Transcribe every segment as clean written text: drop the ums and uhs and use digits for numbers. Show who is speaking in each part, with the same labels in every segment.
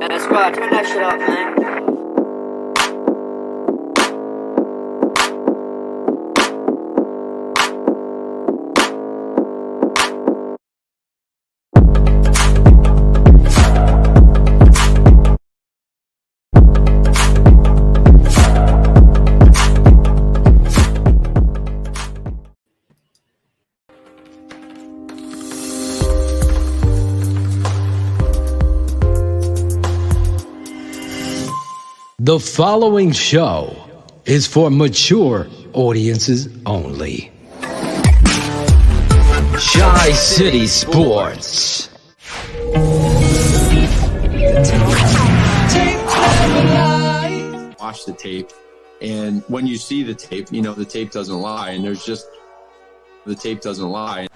Speaker 1: That's right, turn that shit up, man.
Speaker 2: The following show is for mature audiences only. Shy City Sports.
Speaker 3: Watch the tape, and when you see the tape, you know the tape doesn't lie, and the tape doesn't lie.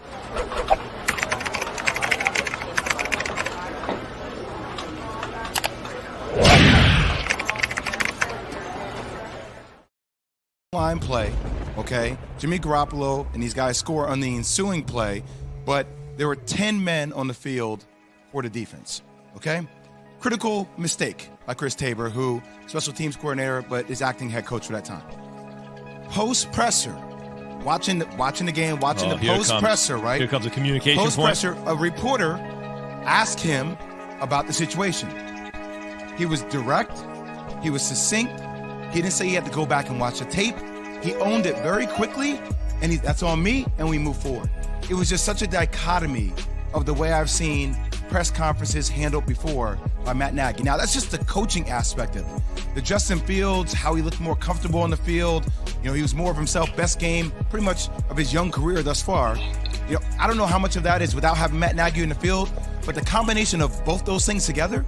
Speaker 4: Line play, okay? Jimmy Garoppolo and these guys score on the ensuing play, but there were 10 men on the field for the defense, okay? Critical mistake by Chris Tabor, who special teams coordinator, but is acting head coach for that time. Post presser, watching the game, watching the post presser, right?
Speaker 5: Here comes a communication point.
Speaker 4: Post presser, a reporter asked him about the situation. He was direct, he was succinct. He didn't say he had to go back and watch the tape. He owned it very quickly, and that's on me, and we move forward. It was just such a dichotomy of the way I've seen press conferences handled before by Matt Nagy. Now, that's just the coaching aspect of it. The Justin Fields, how he looked more comfortable on the field. You know, he was more of himself, best game pretty much of his young career thus far. You know, I don't know how much of that is without having Matt Nagy in the field, but the combination of both those things together,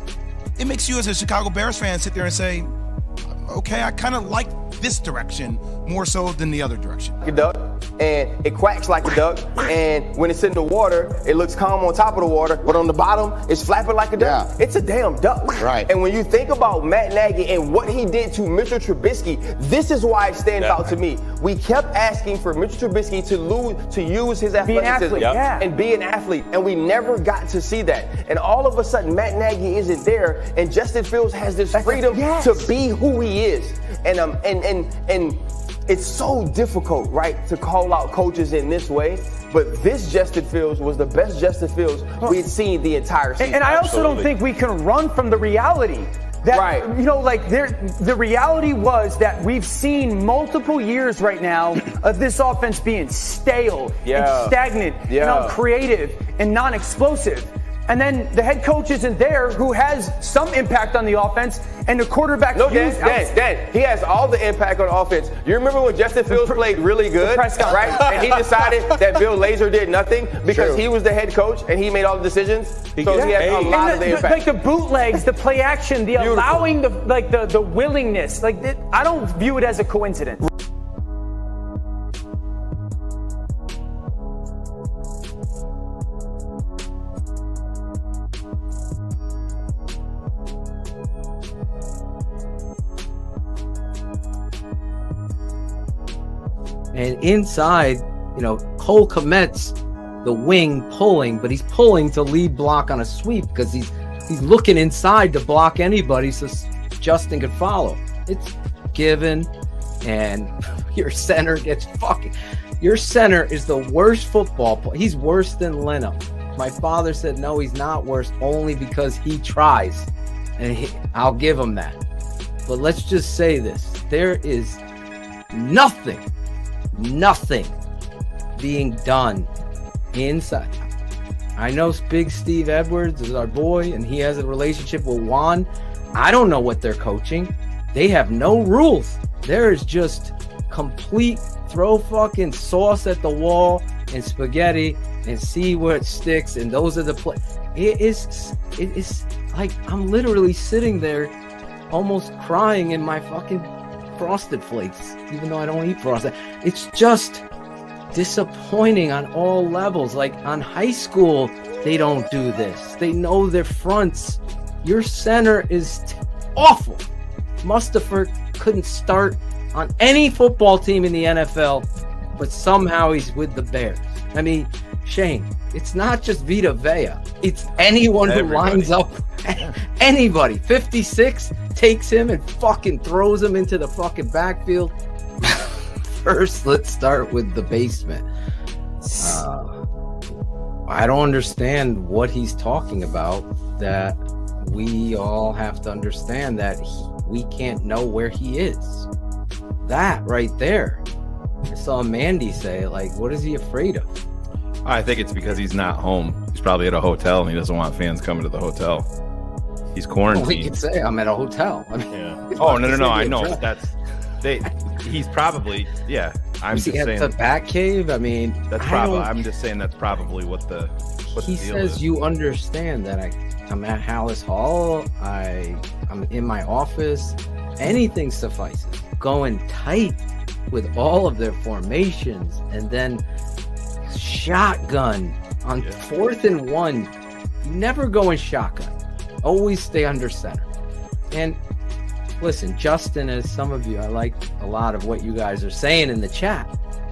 Speaker 4: it makes you as a Chicago Bears fan sit there and say, okay, I kind of like this direction more so than the other direction.
Speaker 6: A duck, and it quacks like a duck, and when it's in the water, it looks calm on top of the water, but on the bottom, it's flapping like a duck. Yeah. It's a damn duck. Right. And when you think about Matt Nagy and what he did to Mitchell Trubisky, this is why it stands out to me. We kept asking for Mitchell Trubisky to use his athleticism and be an athlete, and we never got to see that. And all of a sudden, Matt Nagy isn't there, and Justin Fields has this freedom to be who he is. And it's so difficult, right, to call out coaches in this way. But this Justin Fields was the best Justin Fields we had seen the entire season.
Speaker 7: And I also don't think we can run from the reality. That, you know, like the reality was that we've seen multiple years right now of this offense being stale and stagnant and uncreative and non-explosive. And then the head coach isn't there who has some impact on the offense, and the quarterback.
Speaker 6: No, Dan, he has all the impact on offense. You remember when Justin Fields played really good, right? And he decided that Bill Lazor did nothing because he was the head coach and he made all the decisions. So he had a lot of the impact.
Speaker 7: Like the bootlegs, the play action, the allowing, the willingness. I don't view it as a coincidence.
Speaker 8: And inside, you know, Cole Kmet's the wing pulling, but he's pulling to lead block on a sweep because he's looking inside to block anybody so Justin could follow. It's given, and your center gets fucking. Your center is the worst football player. He's worse than Leno. My father said, no, he's not worse, only because he tries. And I'll give him that. But let's just say this. There is nothing being done inside. I know Big Steve Edwards is our boy, and he has a relationship with Juan. I don't know what they're coaching. They have no rules. There is just complete throw fucking sauce at the wall and spaghetti and see where it sticks, and those are the play. It is like I'm literally sitting there almost crying in my fucking Frosted Flakes, even though I don't eat Frosted. It's just disappointing on all levels. Like on high school, they don't do this. They know their fronts. Your center is awful. Mustafa couldn't start on any football team in the NFL, but somehow he's with the Bears. I mean, Shayne, it's not just Vita Vea. It's anyone who lines up. Anybody. 56 takes him and fucking throws him into the fucking backfield. First, let's start with the basement. I don't understand what he's talking about, that we all have to understand that we can't know where he is. That right there. I saw Mandy say, like, what is he afraid of?
Speaker 5: I think it's because he's not home. He's probably at a hotel and he doesn't want fans coming to the hotel. He's quarantined.
Speaker 8: Well, he could say, I'm at a hotel. I mean,
Speaker 5: Oh, no. I know. He's probably, I'm just saying.
Speaker 8: The bat cave? I mean,
Speaker 5: I'm just saying that's probably what the
Speaker 8: he
Speaker 5: deal
Speaker 8: says
Speaker 5: is.
Speaker 8: You understand that I'm at Hallis Hall. I'm in my office. Anything suffices. Going tight with all of their formations, and then shotgun on 4th and 1. You never go in shotgun. Always stay under center. And listen, Justin, as some of you, I like a lot of what you guys are saying in the chat.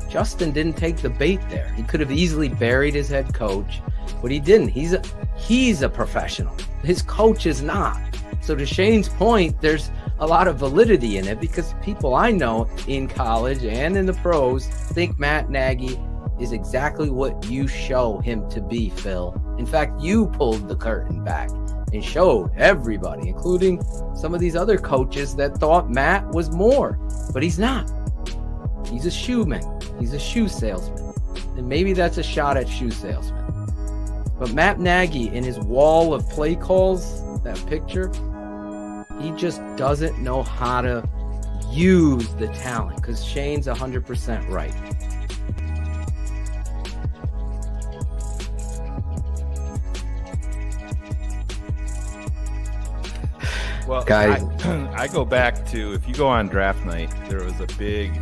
Speaker 8: Justin didn't take the bait there. He could have easily buried his head coach, but he didn't. He's a professional. His coach is not. So to Shayne's point, there's a lot of validity in it, because people I know in college and in the pros think Matt Nagy is exactly what you show him to be, Phil. In fact, you pulled the curtain back and showed everybody, including some of these other coaches, that thought Matt was more, but he's not. He's a shoeman. He's a shoe salesman. And maybe that's a shot at shoe salesman. But Matt Nagy, in his wall of play calls, that picture, he just doesn't know how to use the talent, because Shayne's 100% right.
Speaker 5: Well,
Speaker 8: guys,
Speaker 5: I go back to, if you go on draft night, there was a big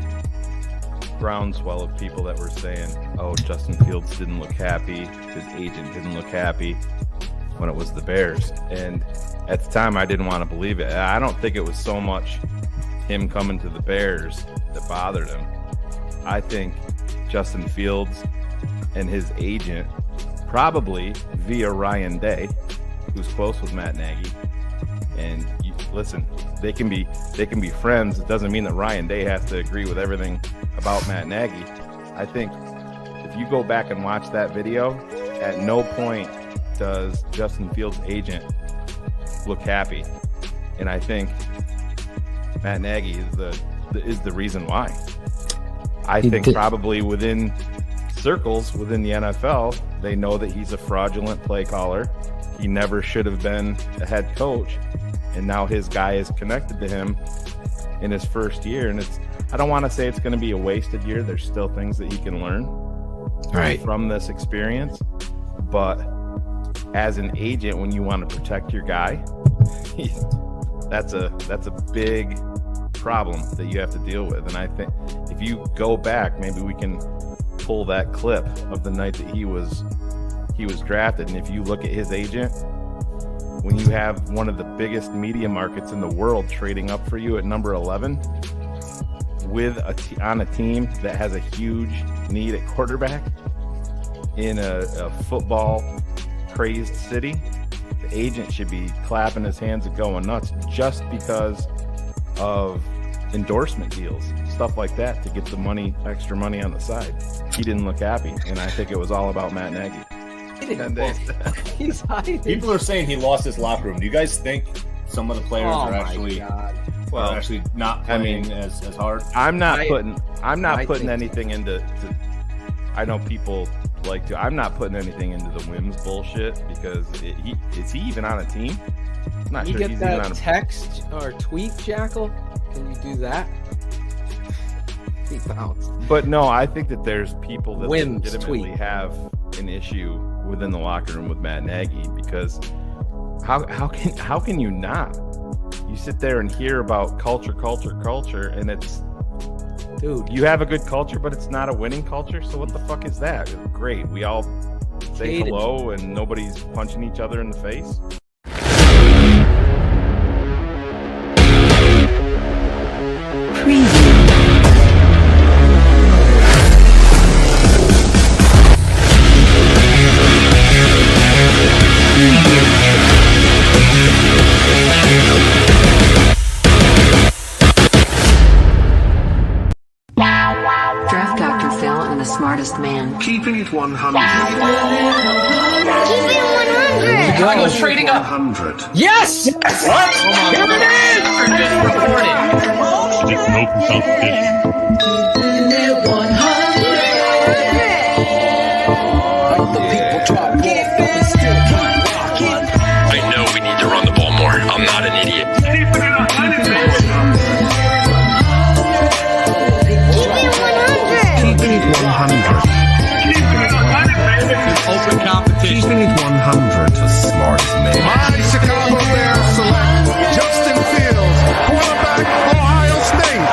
Speaker 5: groundswell of people that were saying, oh, Justin Fields didn't look happy, his agent didn't look happy, when it was the Bears. And at the time, I didn't want to believe it. I don't think it was so much him coming to the Bears that bothered him. I think Justin Fields and his agent, probably via Ryan Day, who's close with Matt Nagy, and listen, they can be friends. It doesn't mean that Ryan Day has to agree with everything about Matt Nagy. I think if you go back and watch that video, at no point does Justin Fields' agent look happy, and I think Matt Nagy is the reason why. I think probably within circles within the NFL, they know that he's a fraudulent play caller. He never should have been a head coach, and now his guy is connected to him in his first year. And I don't want to say it's going to be a wasted year. There's still things that he can learn from this experience. But as an agent, when you want to protect your guy, that's a big problem that you have to deal with. And I think if you go back, maybe we can pull that clip of the night that he was drafted. And if you look at his agent, when you have one of the biggest media markets in the world trading up for you at number 11 on a team that has a huge need at quarterback in a football crazed city, the agent should be clapping his hands and going nuts just because of endorsement deals, stuff like that, to get the money, extra money on the side. He didn't look happy, and I think it was all about Matt Nagy.
Speaker 8: He's hiding.
Speaker 9: People are saying he lost his locker room. Do you guys think some of the players are actually not playing as hard?
Speaker 5: I'm not putting anything into. I know people like to. I'm not putting anything into the Wims bullshit, because is he even on a team? I'm not
Speaker 8: you
Speaker 5: sure
Speaker 8: get
Speaker 5: he's
Speaker 8: that
Speaker 5: even on a
Speaker 8: text or tweet, Jackal? Can you do that? He bounced.
Speaker 5: But no, I think that there's people that
Speaker 8: Wims
Speaker 5: legitimately
Speaker 8: tweet.
Speaker 5: have an issue within the locker room with Matt Nagy, because how can you not? You sit there and hear about culture, and it's, dude, you have a good culture, but it's not a winning culture. So what the fuck is that? Great, we all say hello and nobody's punching each other in the face.
Speaker 10: 100.
Speaker 11: Keep it 100.
Speaker 10: I go trading up. 100.
Speaker 8: Yes!
Speaker 10: What? Here it is!
Speaker 12: No competition.
Speaker 2: I know we need to run the ball more. I'm not an idiot.
Speaker 10: Keepin It 100.
Speaker 2: Open competition.
Speaker 10: Keepin It 100. The smartest man.
Speaker 4: My Chicago Bears select Justin Fields, quarterback, Ohio State.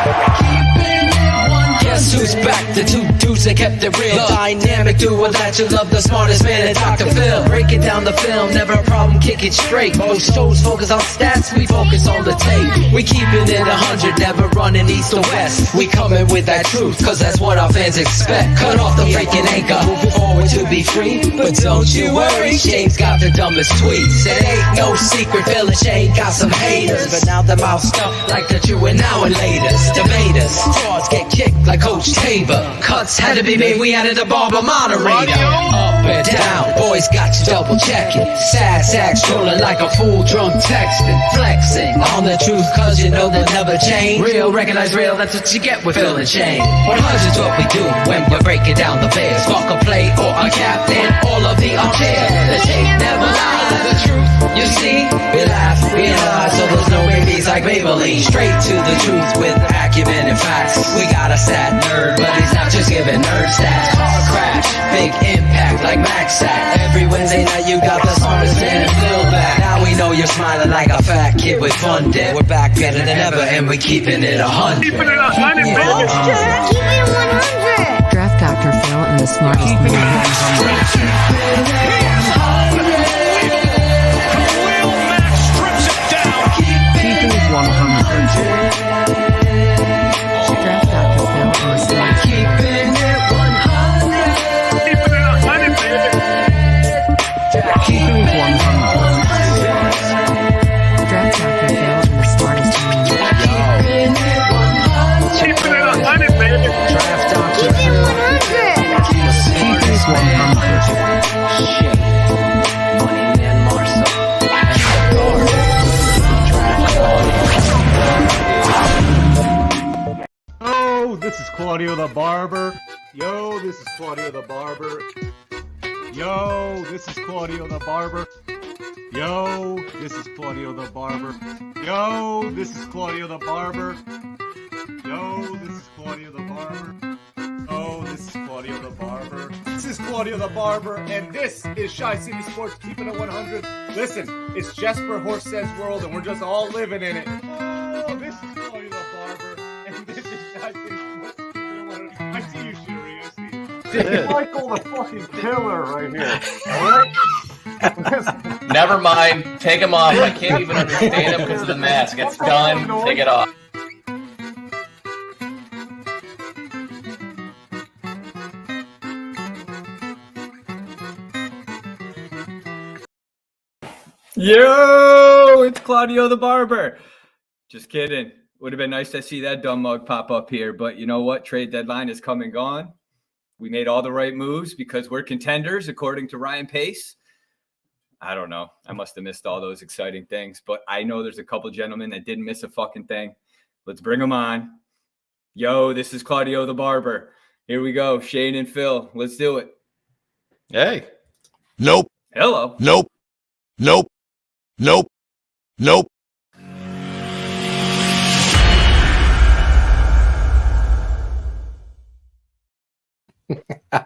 Speaker 2: Guess who's back? The two dudes that kept it real. The dynamic duo that you love, the smartest man and Dr. Phil. Breaking down the film, never a problem, kick it straight. Most shows focus on stats, we focus on the tape. We keeping it 100, never running east or west. We coming with that truth, cause that's what our fans expect. Cut off the freaking anchor, moving forward to be free. But don't you worry, Shayne's got the dumbest tweets. It ain't no secret, Phil and Shayne got some haters. But now they're moused up like the true and now and latest. Debaters, frauds get kicked like Coach Tabor. Cuts had to be made, we added a barber moderator. Up and down, boys got you double checking. Sad sacks trolling like a fool drunk texting. Flexing on the truth cause you know they'll never change. Real, recognize real, that's what you get with Phil and Shayne. 100's what we do when we're breaking down the Bears. Fuck a play or a captain, all of the armchair. The tape never lies, the truth, you see. We laugh, we analyze, so there's no babies like Maybelline. Straight to the truth with acumen and facts. We got a sad nerd, but he's not just giving nerd stats. Car crash, big impact like Max Sack. Every Wednesday night you got the smartest man and Phil back. Now we know you're smiling like a fat kid with fun debt. We're back better than ever and we're keeping it 100.
Speaker 11: Keeping it 100, baby. Keep it 100.
Speaker 13: Draft Dr. Phil and the smartest man.
Speaker 10: Keepin It 100.
Speaker 13: Draft Dr. Phil and the smartest man.
Speaker 10: Keepin It 100.
Speaker 13: Draft Dr. Phil and the smartest man.
Speaker 10: Keepin It 100, baby. Draft Dr. Phil. Keepin It 100.
Speaker 8: Shayne, Money Man Marsaw.
Speaker 9: Oh, this is Claudio the Barber. Yo, this is Claudio the Barber. Yo, this is Claudio the Barber. Yo, this is Claudio the Barber. Yo, this is Claudio the Barber. Yo, this is Claudio the Barber. Oh, this is Claudio the Barber. This is Claudio the Barber, and this is Shy City Sports Keeping It 100. Listen, it's Jesper Horsted's world, and we're just all living in it. Oh, this is Claudio the Barber, and this is Shy City Sports Keeping It 100. I see you, Sheri. I see you. This is Michael the fucking killer right here. All right?
Speaker 14: Never mind. Take him off. I can't even understand him because of the mask. It's done. Take it off.
Speaker 15: Yo, it's Claudio the Barber. Just kidding. Would have been nice to see that dumb mug pop up here, but you know what? Trade deadline is come and gone. We made all the right moves because we're contenders, according to Ryan Pace. I don't know. I must have missed all those exciting things, but I know there's a couple gentlemen that didn't miss a fucking thing. Let's bring them on. Yo, this is Claudio the Barber. Here we go. Shayne and Phil. Let's do it.
Speaker 5: Hey.
Speaker 12: Nope.
Speaker 15: Hello.
Speaker 12: Nope. Nope. Nope. Nope.
Speaker 8: I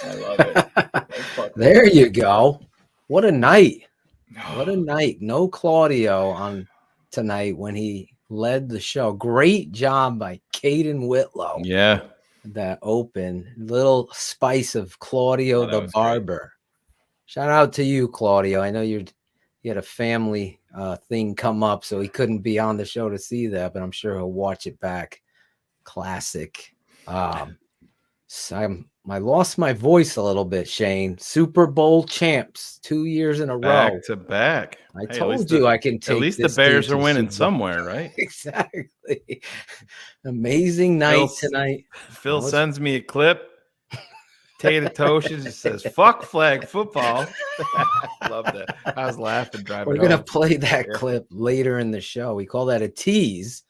Speaker 8: love it. There you go. What a night. What a night. No Claudio on tonight when he led the show. Great job by Caden Whitlow.
Speaker 5: Yeah.
Speaker 8: That open little spice of Claudio the Barber. Great. Shout out to you, Claudio. I know you had a family thing come up, so he couldn't be on the show to see that, but I'm sure he'll watch it back. Classic. So I lost my voice a little bit, Shayne. Super Bowl champs 2 years in a row.
Speaker 5: Back to back.
Speaker 8: I told you I can take
Speaker 5: at least the Bears are winning somewhere, right?
Speaker 8: Exactly. Amazing night tonight.
Speaker 5: Phil sends me a clip Tater Toshin just says, fuck flag football. Love that. I was laughing driving.
Speaker 8: We're going to
Speaker 5: home.
Speaker 8: play that
Speaker 5: Yeah.
Speaker 8: clip later in the show. We call that a tease.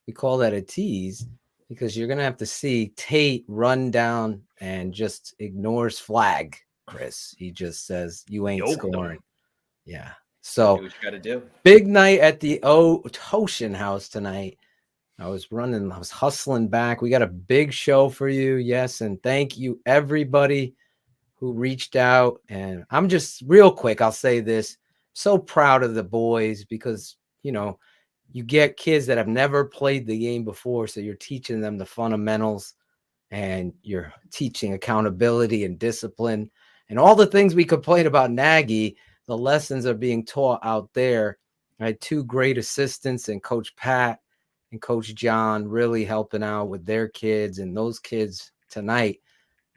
Speaker 8: Because you're going to have to see Tate run down and just ignores flag, Chris. He just says, you ain't scoring. Yeah. So
Speaker 15: Do what you got to do.
Speaker 8: big night at the Toshin house tonight. I was hustling back. We got a big show for you. Yes. And thank you, everybody who reached out. And I'm just real quick. I'll say this. So proud of the boys because, you get kids that have never played the game before. So you're teaching them the fundamentals and you're teaching accountability and discipline and all the things we complain about Nagy. The lessons are being taught out there. I had 2 great assistants and Coach Pat and Coach John really helping out with their kids. And those kids tonight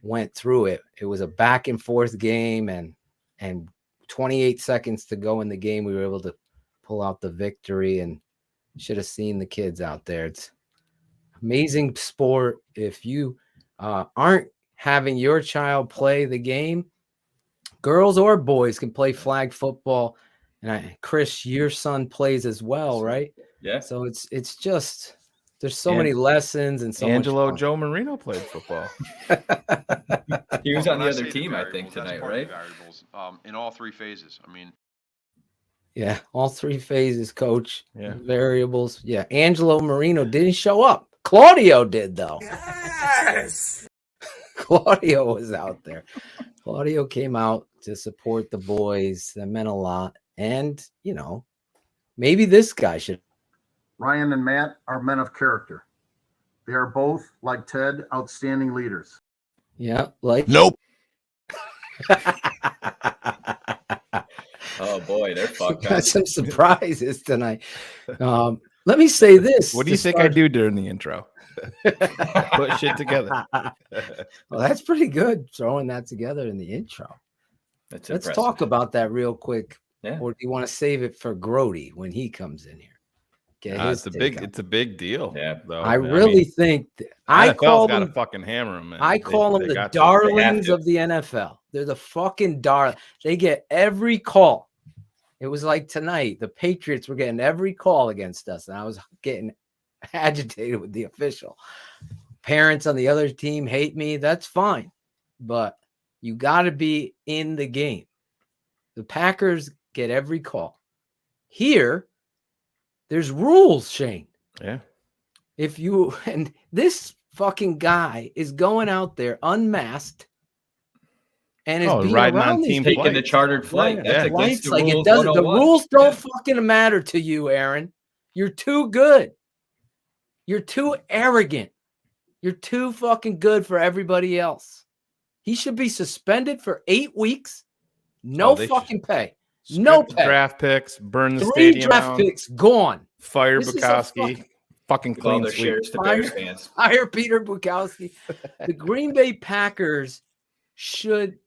Speaker 8: went through it. It was a back and forth game and 28 seconds to go in the game. We were able to pull out the victory and should have seen the kids out there. It's amazing sport. If you aren't having your child play the game, girls or boys can play flag football. And Chris, your son plays as well, right?
Speaker 15: Yeah.
Speaker 8: So it's just there's so many lessons and so
Speaker 5: Angelo
Speaker 8: much fun.
Speaker 5: Joe Marino played football.
Speaker 15: He was on the other team, I think, tonight, right?
Speaker 16: In all 3 phases. I mean,
Speaker 8: yeah, all 3 phases, coach.
Speaker 5: Yeah.
Speaker 8: Variables. Yeah. Angelo Marino didn't show up. Claudio did, though.
Speaker 10: Yes.
Speaker 8: Claudio was out there. Claudio came out to support the boys. That meant a lot. And, maybe this guy should.
Speaker 17: Ryan and Matt are men of character. They are both, like Ted, outstanding leaders.
Speaker 8: Yeah, like.
Speaker 12: Nope.
Speaker 15: Oh boy, they're fucked
Speaker 8: Got
Speaker 15: up.
Speaker 8: some surprises tonight. Let me say this.
Speaker 5: What do you think I do during the intro? Put shit together.
Speaker 8: Well, that's pretty good. Throwing that together in the intro.
Speaker 15: That's
Speaker 8: Let's
Speaker 15: impressive.
Speaker 8: talk about that real quick.
Speaker 15: Yeah.
Speaker 8: Or do you want to save it for Grote when he comes in here? Get his take on it.
Speaker 5: It's a big deal.
Speaker 15: Yeah.
Speaker 5: Though.
Speaker 8: I really think I call
Speaker 5: got
Speaker 8: them
Speaker 5: to fucking hammer him. Man.
Speaker 8: I call them the darlings of the NFL. They're the fucking darling. They get every call. It was like tonight. The Patriots were getting every call against us, and I was getting agitated with the official. Parents on the other team hate me. That's fine, but you got to be in the game. The Packers get every call. Here, there's rules, Shayne.
Speaker 5: Yeah.
Speaker 8: And this fucking guy is going out there unmasked and is being
Speaker 5: riding
Speaker 8: around
Speaker 5: on
Speaker 8: these
Speaker 5: team
Speaker 8: people.
Speaker 15: Taking the chartered flight. That's against the
Speaker 8: like
Speaker 15: rules
Speaker 8: it doesn't. The
Speaker 15: 101.
Speaker 8: rules don't fucking matter to you, Aaron. You're too good. You're too arrogant. You're too fucking good for everybody else. He should be suspended for 8 weeks. No fucking pay. No pay.
Speaker 5: Draft picks, burn the
Speaker 8: 3
Speaker 5: stadium
Speaker 8: draft
Speaker 5: down,
Speaker 8: picks gone.
Speaker 5: fire
Speaker 8: This is a
Speaker 5: Bukowski, fucking
Speaker 15: Give all
Speaker 5: clean
Speaker 15: their
Speaker 5: sweep.
Speaker 15: shares to Bears fans.
Speaker 8: Hire Peter Bukowski. The Green Bay Packers should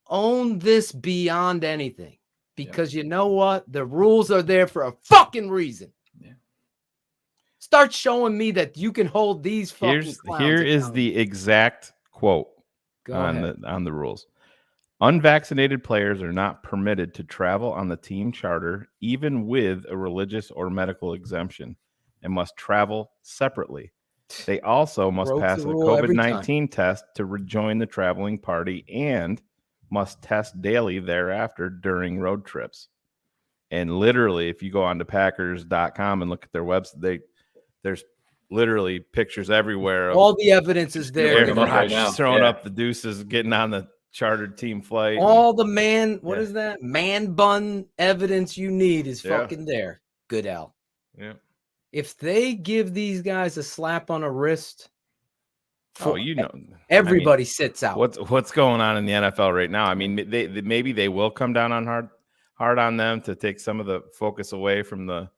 Speaker 8: own this beyond anything because you know what? The rules are there for a fucking reason.
Speaker 15: Yeah.
Speaker 8: Start showing me that you can hold these fucking clowns
Speaker 5: Here is
Speaker 8: accountable.
Speaker 5: the exact quote
Speaker 8: Go
Speaker 5: on
Speaker 8: ahead.
Speaker 5: the rules. Unvaccinated players are not permitted to travel on the team charter, even with a religious or medical exemption, and must travel separately. They also must
Speaker 8: Broke
Speaker 5: pass
Speaker 8: the
Speaker 5: a
Speaker 8: rule every
Speaker 5: COVID-19 test to rejoin the traveling party and must test daily thereafter during road trips. And literally, if you go on to Packers.com and look at their website, there's literally pictures everywhere of
Speaker 8: All the evidence is there.
Speaker 5: Aaron Rodgers throwing
Speaker 15: Yeah.
Speaker 5: up the deuces, getting on the chartered team flight.
Speaker 8: All the what is that? Man bun evidence you need is fucking there. Goodell.
Speaker 5: Yeah.
Speaker 8: If they give these guys a slap on a wrist,
Speaker 5: Oh, you know,
Speaker 8: everybody sits out.
Speaker 5: What's going on in the NFL right now? I mean, they maybe they will come down on hard on them to take some of the focus away from the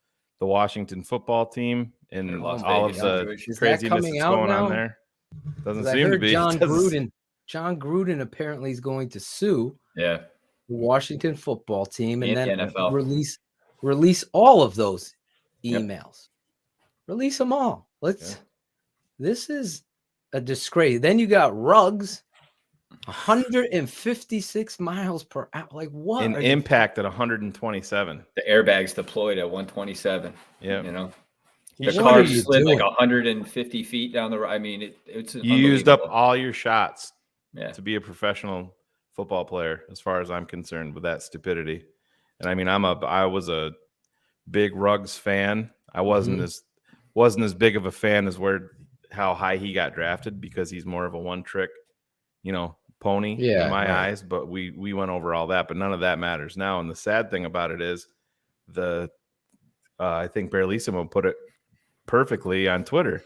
Speaker 5: Washington football team and all of the craziness that's going on there. Doesn't seem to be.
Speaker 8: John Gruden apparently is going to sue
Speaker 15: the
Speaker 8: Washington football team and
Speaker 15: And
Speaker 8: then
Speaker 15: the NFL.
Speaker 8: release all of those emails. Release them all. This is a disgrace. Then you got Ruggs 156 miles per hour. Like what?
Speaker 5: An impact at 127.
Speaker 15: The airbags deployed at 127.
Speaker 5: Yeah.
Speaker 15: You know, the
Speaker 8: What
Speaker 15: car
Speaker 8: are you
Speaker 15: slid like
Speaker 8: doing?
Speaker 15: 150 feet down the road. I mean, it's
Speaker 5: You used up
Speaker 15: unbelievable.
Speaker 5: all your shots
Speaker 15: Yeah.
Speaker 5: to be a professional football player, as far as I'm concerned, with that stupidity. And I mean, I was a big Ruggs fan. I wasn't as big of a fan as how high he got drafted, because he's more of a one trick, pony in my eyes. But we went over all that, but none of that matters now. And the sad thing about it is I think Barlissimo put it perfectly on Twitter.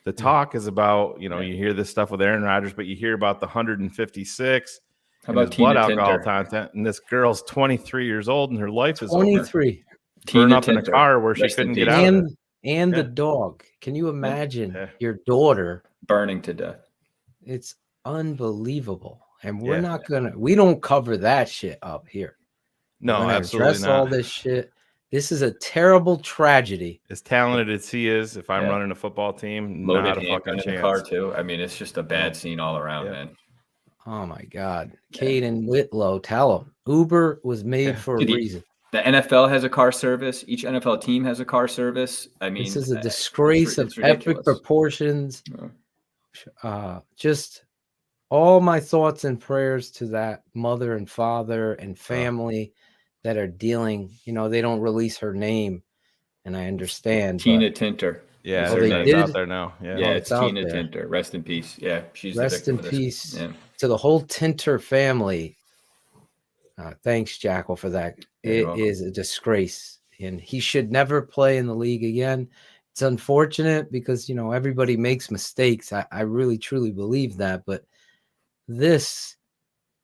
Speaker 5: The talk is about, you hear this stuff with Aaron Rodgers, but you hear about the 156
Speaker 15: How
Speaker 5: and
Speaker 15: about
Speaker 5: his blood
Speaker 15: Tina
Speaker 5: alcohol
Speaker 15: Tinter?
Speaker 5: content. And this girl's 23 years old and her life is
Speaker 8: 23.
Speaker 5: Burned
Speaker 15: Tina
Speaker 5: up in a
Speaker 15: Tinter.
Speaker 5: car where she
Speaker 15: Rest in
Speaker 5: couldn't get
Speaker 15: peace.
Speaker 5: out of it.
Speaker 8: And the dog. Can you imagine your daughter
Speaker 15: burning to death?
Speaker 8: It's unbelievable. And we don't cover that shit up here.
Speaker 5: No,
Speaker 8: We're gonna
Speaker 5: absolutely
Speaker 8: address
Speaker 5: not.
Speaker 8: all this shit. This is a terrible tragedy.
Speaker 5: As talented as he is, if I'm running a football team,
Speaker 15: Loaded
Speaker 5: not a
Speaker 15: handgun
Speaker 5: fucking
Speaker 15: in the
Speaker 5: chance.
Speaker 15: car too. I mean, it's just a bad scene all around, man.
Speaker 8: Oh my God. Caden Whitlow, tell him. Uber was made for a
Speaker 15: Dude,
Speaker 8: reason.
Speaker 15: The NFL has a car service. Each NFL team has a car service. I mean,
Speaker 8: This is a disgrace
Speaker 15: it's
Speaker 8: of epic
Speaker 15: ridiculous.
Speaker 8: proportions. Just all my thoughts and prayers to that mother and father and family that are dealing. They don't release her name, and I understand.
Speaker 15: Tina Tinter.
Speaker 5: Yeah,
Speaker 8: Oh,
Speaker 5: their
Speaker 8: they
Speaker 5: name's
Speaker 8: did?
Speaker 5: out there now. Yeah,
Speaker 15: Yeah,
Speaker 8: it's
Speaker 15: it's
Speaker 8: out
Speaker 15: Tina
Speaker 8: there.
Speaker 15: Tinter. Rest in peace. Yeah, she's
Speaker 8: Rest
Speaker 15: the
Speaker 8: in
Speaker 15: victim of this.
Speaker 8: peace
Speaker 15: Yeah.
Speaker 8: to the whole Tinter family. Thanks, Jackal, for that.
Speaker 15: You're
Speaker 8: It is a disgrace, and he should never play in the league again. It's unfortunate because everybody makes mistakes. I really truly believe that, but this,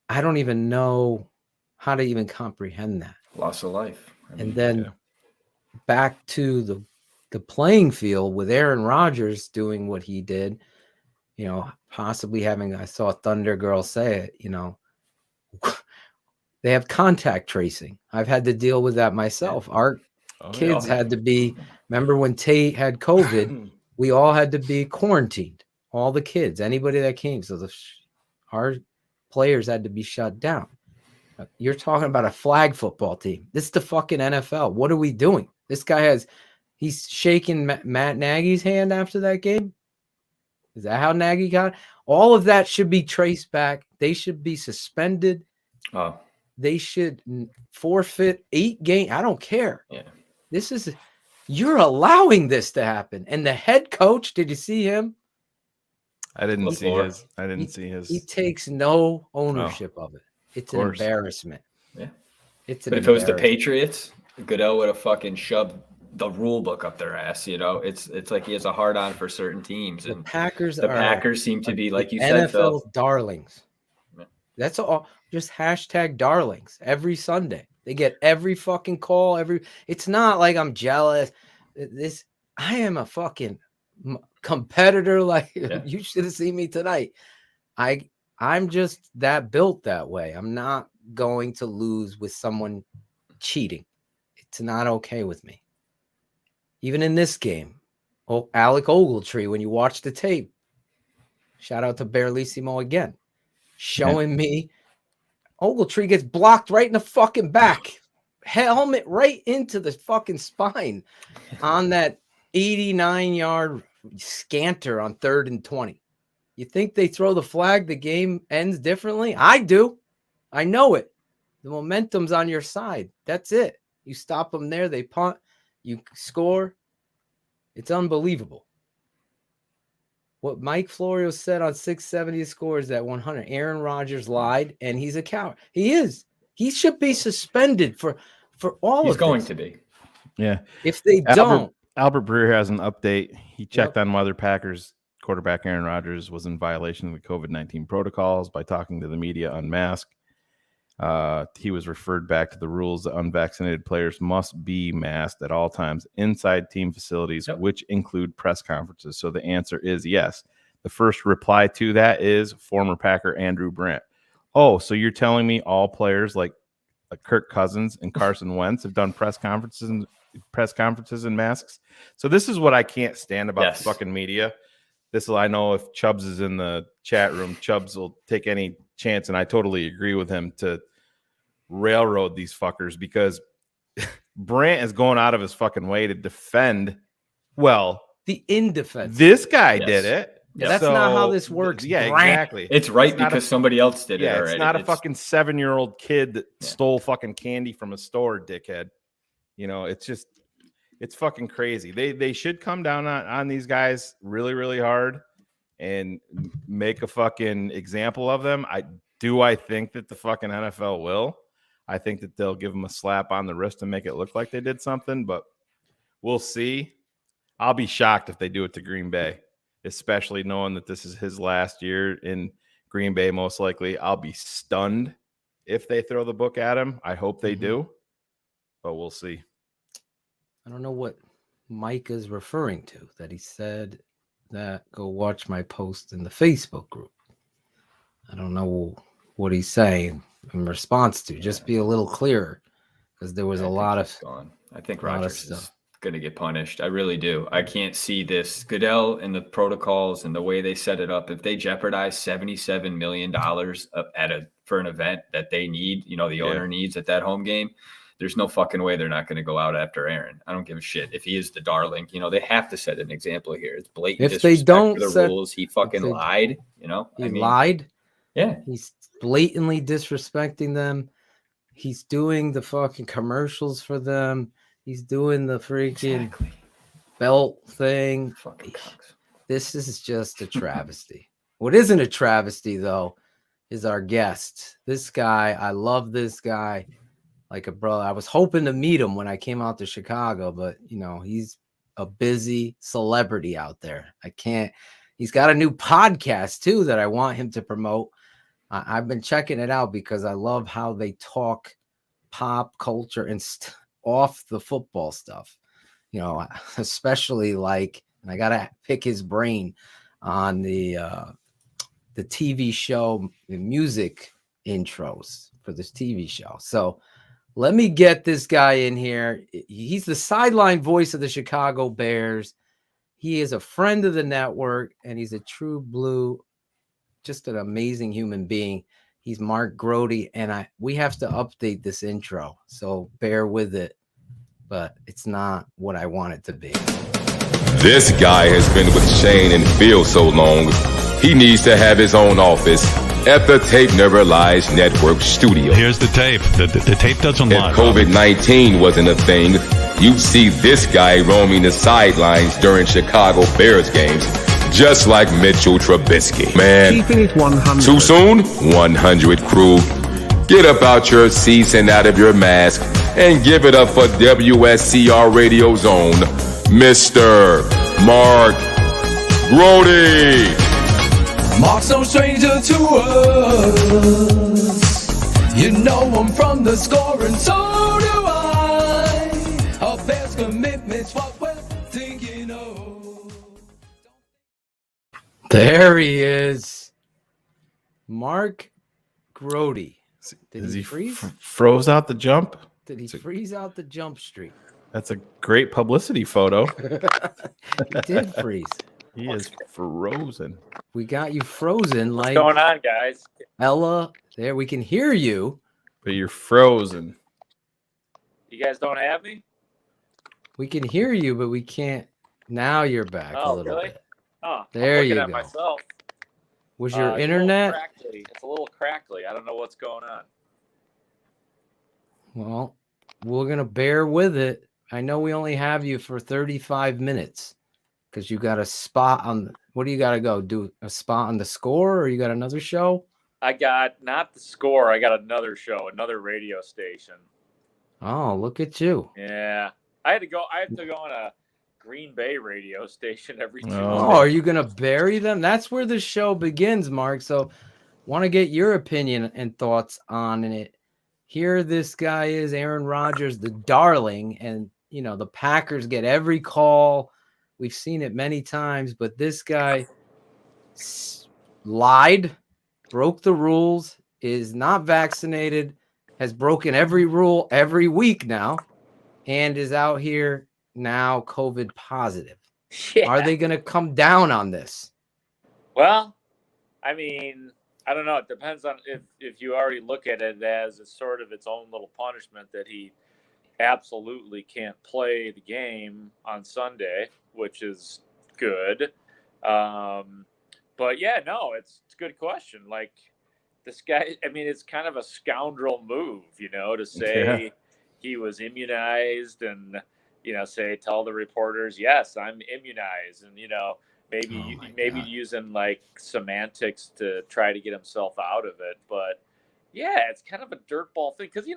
Speaker 8: I don't even know how to even comprehend that.
Speaker 15: Loss of life.
Speaker 8: And then back to the playing field with Aaron Rodgers doing what he did, possibly having, I saw Thunder Girl say it, they have contact tracing. I've had to deal with that myself. Our kids had to be, remember when Tate had COVID, we all had to be quarantined, all the kids, anybody that came. So our players had to be shut down. You're talking about a flag football team. This is the fucking NFL. What are we doing? This guy he's shaking Matt Nagy's hand after that game. Is that how Nagy got it? All of that should be traced back. They should be suspended.
Speaker 15: Oh,
Speaker 8: they should forfeit 8 games. I don't care.
Speaker 15: Yeah.
Speaker 8: You're allowing this to happen. And the head coach, did you see him?
Speaker 5: I didn't see his.
Speaker 8: He takes no ownership of it. It's an embarrassment.
Speaker 15: Yeah.
Speaker 8: But
Speaker 15: if it was the Patriots, Goodell would have fucking shoved the rule book up their ass. It's like he has a hard on for certain teams. And
Speaker 8: the
Speaker 15: Packers seem to be, like you
Speaker 8: NFL
Speaker 15: said, Phil.
Speaker 8: darlings. That's all. Just hashtag darlings every Sunday. They get every fucking call. It's not like I'm jealous. I am a fucking competitor. Like you should have seen me tonight. I'm just that built that way. I'm not going to lose with someone cheating. It's not okay with me. Even in this game, Alec Ogletree, when you watch the tape, shout out to Barlissimo again, showing me Ogletree gets blocked right in the fucking back, helmet right into the fucking spine on that 89-yard scanter on 3rd and 20. You think they throw the flag, the game ends differently? I do. I know it. The momentum's on your side. That's it. You stop them there, they punt, you score. It's unbelievable. What Mike Florio said on 670 scores that 100. Aaron Rodgers lied, and he's a coward. He is. He should be suspended for all of this.
Speaker 15: He's going to be.
Speaker 5: Yeah.
Speaker 8: If they don't.
Speaker 5: Albert Breer has an update. He checked on whether Packers quarterback Aaron Rodgers was in violation of the COVID-19 protocols by talking to the media unmasked. He was referred back to the rules that unvaccinated players must be masked at all times inside team facilities, which include press conferences. So the answer is yes. The first reply to that is former Packer Andrew Brandt. Oh, so you're telling me all players like Kirk Cousins and Carson Wentz have done press conferences and masks? So this is what I can't stand about the fucking media. I know if Chubbs is in the chat room, Chubbs will take any chance, and I totally agree with him, to railroad these fuckers, because Brandt is going out of his fucking way to defend. Well,
Speaker 8: the indefensive.
Speaker 5: This guy did it.
Speaker 8: Yeah, that's not how this works.
Speaker 5: Yeah,
Speaker 8: Brandt.
Speaker 5: exactly.
Speaker 15: It's right because somebody else did it already.
Speaker 5: It's not a fucking 7-year-old kid that stole fucking candy from a store, dickhead. You know, it's just, it's fucking crazy. They should come down on these guys really, really hard and make a fucking example of them. I think that the fucking NFL will. I think that they'll give them a slap on the wrist and make it look like they did something, but we'll see. I'll be shocked if they do it to Green Bay, especially knowing that this is his last year in Green Bay, most likely. I'll be stunned if they throw the book at him. I hope they do, but we'll see.
Speaker 8: I don't know what Mike is referring to, that he said that go watch my post in the Facebook group. I don't know what he's saying in response to. Just be a little clearer, because there was a lot of
Speaker 15: gone. I think Rodgers is going to get punished. I really do. I can't see this. Goodell and the protocols and the way they set it up, if they jeopardize $77 million for an event that they need, you know, the owner needs at that home game, there's no fucking way they're not going to go out after Aaron. I don't give a shit if he is the darling. You know, they have to set an example here. It's blatant.
Speaker 8: If they don't
Speaker 15: for the rules, he fucking lied. You know,
Speaker 8: he lied.
Speaker 15: Yeah,
Speaker 8: he's blatantly disrespecting them. He's doing the fucking commercials for them. He's doing the freaking belt thing. This is just a travesty. What isn't a travesty, though, is our guest. This guy, I love this guy like a brother. I was hoping to meet him when I came out to Chicago, but, you know, he's a busy celebrity out there. I can't. He's got a new podcast, too, that I want him to promote. I've been checking it out because I love how they talk pop culture and off the football stuff, you know, especially like, and I gotta pick his brain on the TV show, the music intros for this TV show. So let me get this guy in here. He's the sideline voice of the Chicago Bears. He is a friend of the network, and he's a true blue, just an amazing human being. He's Mark Grote, and we have to update this intro, so bear with it, but it's not what I want it to be.
Speaker 18: This guy has been with Shayne and Phil so long, he needs to have his own office at the Tape Never Lies Network studio.
Speaker 12: Here's the tape. The tape doesn't lie.
Speaker 18: If COVID-19 wasn't a thing, you'd see this guy roaming the sidelines during Chicago Bears games, just like Mitchell Trubisky. Man,
Speaker 10: Keepin It 100.
Speaker 18: Too soon? 100 crew. Get up out your seats and out of your mask and give it up for WSCR Radio's own Mr. Mark Grote.
Speaker 2: Mark's no stranger to us. You know him from the score, and so do I. Our Bears commitment's what we're thinking of.
Speaker 8: There he is. Mark Grote. Did he freeze?
Speaker 5: Froze out the jump?
Speaker 8: Did he freeze out the jump streak?
Speaker 5: That's a great publicity photo.
Speaker 8: He did freeze.
Speaker 5: He is frozen.
Speaker 8: We got you frozen. Like,
Speaker 19: what's going on, guys?
Speaker 8: Ella, there, we can hear you.
Speaker 5: But you're frozen.
Speaker 19: You guys don't have me?
Speaker 8: We can hear you, but we can't. Now you're back a little bit.
Speaker 19: Oh,
Speaker 8: there
Speaker 19: I'm
Speaker 8: you
Speaker 19: looking
Speaker 8: go.
Speaker 19: at myself.
Speaker 8: Was your
Speaker 19: It's
Speaker 8: internet?
Speaker 19: It's a little crackly. I don't know what's going on.
Speaker 8: Well, we're going to bear with it. I know we only have you for 35 minutes because you got a spot on. What do you got to go? Do a spot on the score, or you got another show?
Speaker 19: I got not the score. I got another show, another radio station.
Speaker 8: Oh, look at you.
Speaker 19: Yeah. I have to go on a Green Bay radio station every Tuesday.
Speaker 8: Oh, are you going to bury them? That's where the show begins, Mark. So want to get your opinion and thoughts on it. Here this guy is, Aaron Rodgers, the darling, and, you know, the Packers get every call. We've seen it many times, but this guy lied, broke the rules, is not vaccinated, has broken every rule every week now, and is out here now COVID positive.
Speaker 19: Yeah.
Speaker 8: Are they going to come down on this?
Speaker 19: Well, I mean, I don't know. It depends on if you already look at it as a sort of its own little punishment that he absolutely can't play the game on Sunday, which is good. But yeah, no, it's a good question. Like this guy, I mean, it's kind of a scoundrel move, to say he was immunized and, tell the reporters, yes, I'm immunized. And, maybe using like semantics to try to get himself out of it. But yeah, it's kind of a dirtball thing because,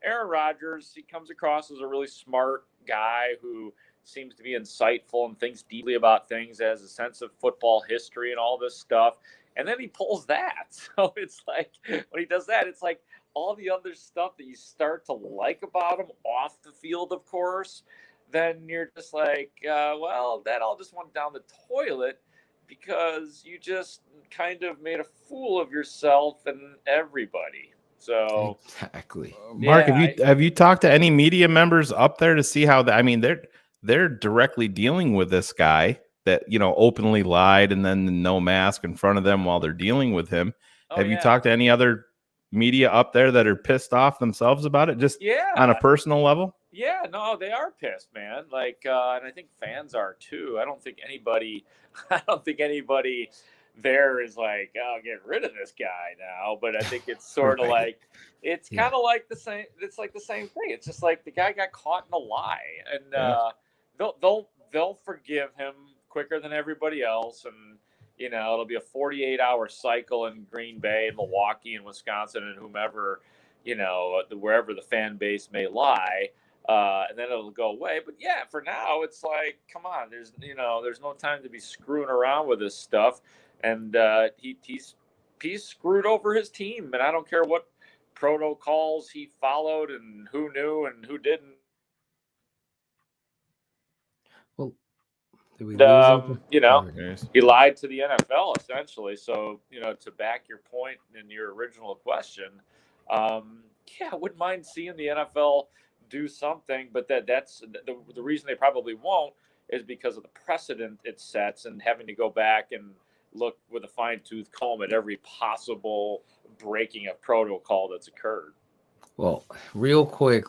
Speaker 19: Aaron Rodgers, he comes across as a really smart guy who seems to be insightful and thinks deeply about things, has a sense of football history and all this stuff. And then he pulls that. So it's like, when he does that, it's like all the other stuff that you start to like about him off the field, of course, then you're just like, well, that all just went down the toilet because you just kind of made a fool of yourself and everybody. So
Speaker 8: exactly,
Speaker 5: Mark, have you talked to any media members up there to see how I mean, they're directly dealing with this guy that openly lied and then no mask in front of them while they're dealing with him. Have you talked to any other media up there that are pissed off themselves about it, just on a personal level?
Speaker 19: Yeah, no, they are pissed, man. Like, and I think fans are too. I don't think anybody there is like, oh, get rid of this guy now. But I think it's sort of like, it's kind of like the same. It's like the same thing. It's just like the guy got caught in a lie, and they'll forgive him quicker than everybody else. And it'll be a 48-hour cycle in Green Bay, Milwaukee, and Wisconsin, and whomever, wherever the fan base may lie. And then it'll go away. But yeah, for now, it's like, come on, there's no time to be screwing around with this stuff. And he's screwed over his team, and I don't care what protocols he followed and who knew and who didn't.
Speaker 8: Well, did we lose
Speaker 19: he lied to the NFL essentially. So, to back your point in your original question, I wouldn't mind seeing the NFL do something, but that's the reason they probably won't is because of the precedent it sets and having to go back and look with a fine-tooth comb at every possible breaking of protocol that's occurred.
Speaker 8: Well, real quick,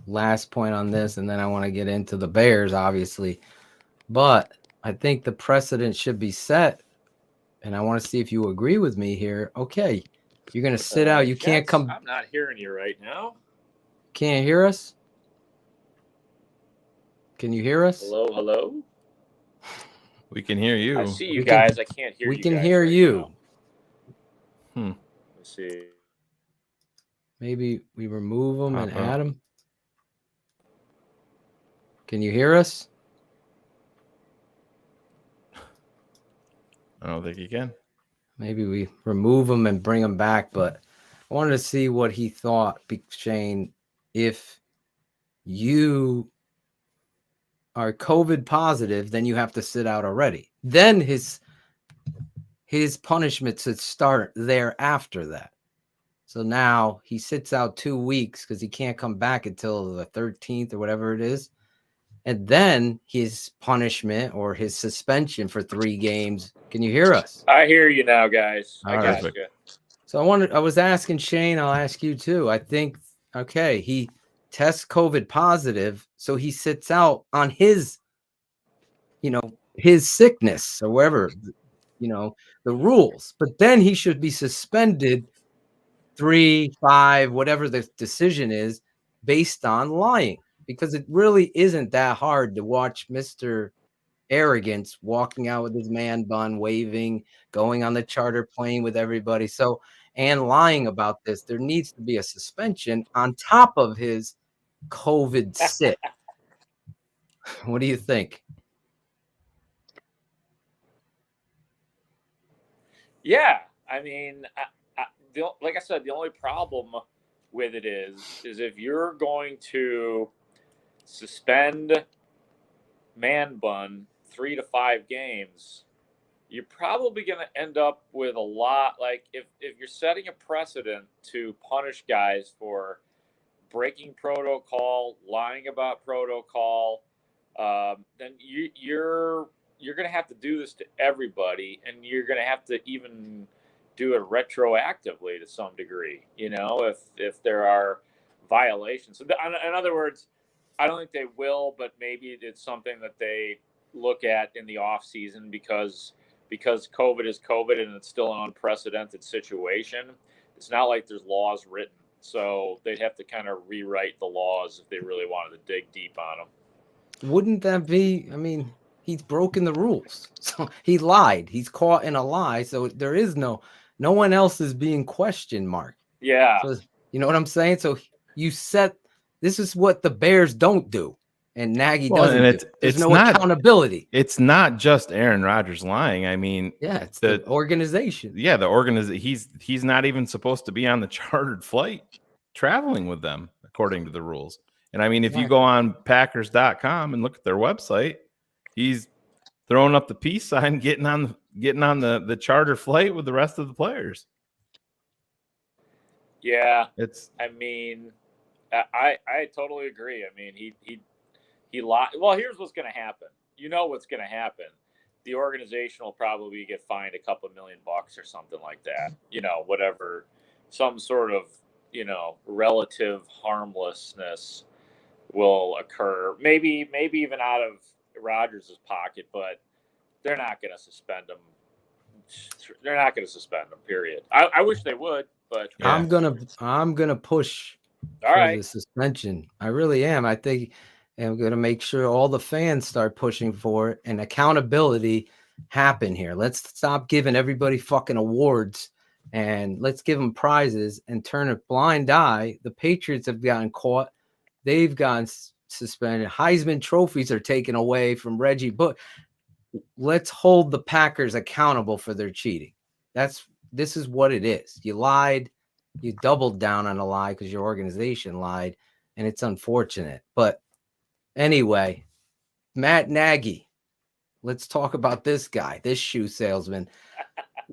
Speaker 8: last point on this, and then I want to get into the Bears, obviously. But I think the precedent should be set, and I want to see if you agree with me here. Okay, you're going to sit out. You can't come.
Speaker 19: I'm not hearing you right now.
Speaker 8: Can't hear us? Can you hear us?
Speaker 19: Hello?
Speaker 5: We can hear you.
Speaker 19: I see you guys. I can't hear you.
Speaker 8: We can hear you.
Speaker 19: Let's see.
Speaker 8: Maybe we remove them and add them. Can you hear us?
Speaker 5: I don't think you can.
Speaker 8: Maybe we remove them and bring them back, but I wanted to see what he thought, Shayne, if you are COVID positive, then you have to sit out already. Then his punishment should start there after that. So now he sits out 2 weeks because he can't come back until the 13th or whatever it is. And then his punishment or his suspension for 3 games. Can you hear us?
Speaker 19: I hear you now, guys. I got you.
Speaker 8: So I was asking Shayne, I'll ask you too. I think, okay, he tests COVID positive, so he sits out on his sickness or whatever, the rules. But then he should be suspended 3, 5, whatever the decision is, based on lying. Because it really isn't that hard to watch Mr. Arrogance walking out with his man bun, waving, going on the charter plane with everybody. So, and lying about this, there needs to be a suspension on top of his COVID sit. What do you think?
Speaker 19: Yeah, I mean, like I said, the only problem with it is if you're going to suspend man bun 3 to 5 games, you're probably going to end up with a lot. Like if you're setting a precedent to punish guys for breaking protocol, lying about protocol, then you're going to have to do this to everybody, and you're going to have to even do it retroactively to some degree, if there are violations. So in other words, I don't think they will, but maybe it's something that they look at in the off season because COVID is COVID and it's still an unprecedented situation. It's not like there's laws written, so they'd have to kind of rewrite the laws if they really wanted to dig deep on them.
Speaker 8: Wouldn't that be? I mean, he's broken the rules, so he lied. He's caught in a lie, so there is no one else is being questioned, Mark.
Speaker 19: Yeah,
Speaker 8: so, you know what I'm saying? So this is what the Bears don't do. And Nagy doesn't. And there's no accountability.
Speaker 5: It's not just Aaron Rodgers lying. I mean,
Speaker 8: it's the organization.
Speaker 5: Yeah, the organization. He's not even supposed to be on the chartered flight traveling with them, according to the rules. And I mean, if you go on Packers.com and look at their website, he's throwing up the peace sign, getting on the charter flight with the rest of the players.
Speaker 19: Yeah, I mean, I totally agree. I mean, he lied. Well, here's what's going to happen. You know what's going to happen. The organization will probably get fined a couple $1 million or something like that. Whatever, some sort of, relative harmlessness will occur. Maybe even out of Rodgers' pocket, but they're not going to suspend him. They're not going to suspend him, period. I wish they would, but
Speaker 8: I'm gonna push for the suspension. I really am. I think I'm gonna make sure all the fans start pushing for it and accountability happen here. Let's stop giving everybody fucking awards and let's give them prizes and turn a blind eye. The Patriots have gotten caught. They've gotten suspended. Heisman trophies are taken away from Reggie, but let's hold the Packers accountable for their cheating. This is what it is. You lied. You doubled down on a lie because your organization lied, and it's unfortunate. But anyway, Matt Nagy, let's talk about this guy, this shoe salesman.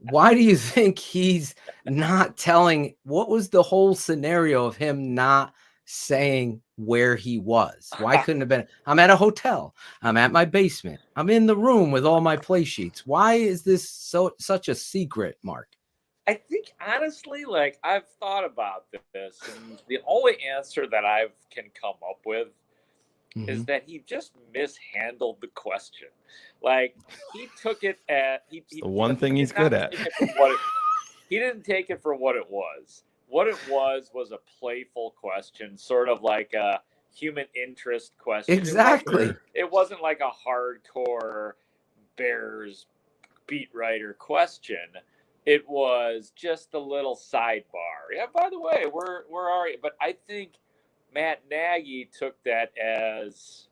Speaker 8: Why do you think he's not telling? What was the whole scenario of him not saying where he was? Why couldn't have been? I'm at a hotel. I'm at my basement. I'm in the room with all my play sheets. Why is this such a secret, Mark?
Speaker 19: I think honestly, I've thought about this, and the only answer that I can come up with is that he just mishandled the question. He took it at the
Speaker 5: one thing he's good at.
Speaker 19: He didn't take it for what it was. What it was a playful question, sort of like a human interest question.
Speaker 8: Exactly.
Speaker 19: It wasn't like a hardcore Bears beat writer question. It was just a little sidebar. Yeah, by the way, where are you? But I think Matt Nagy took that as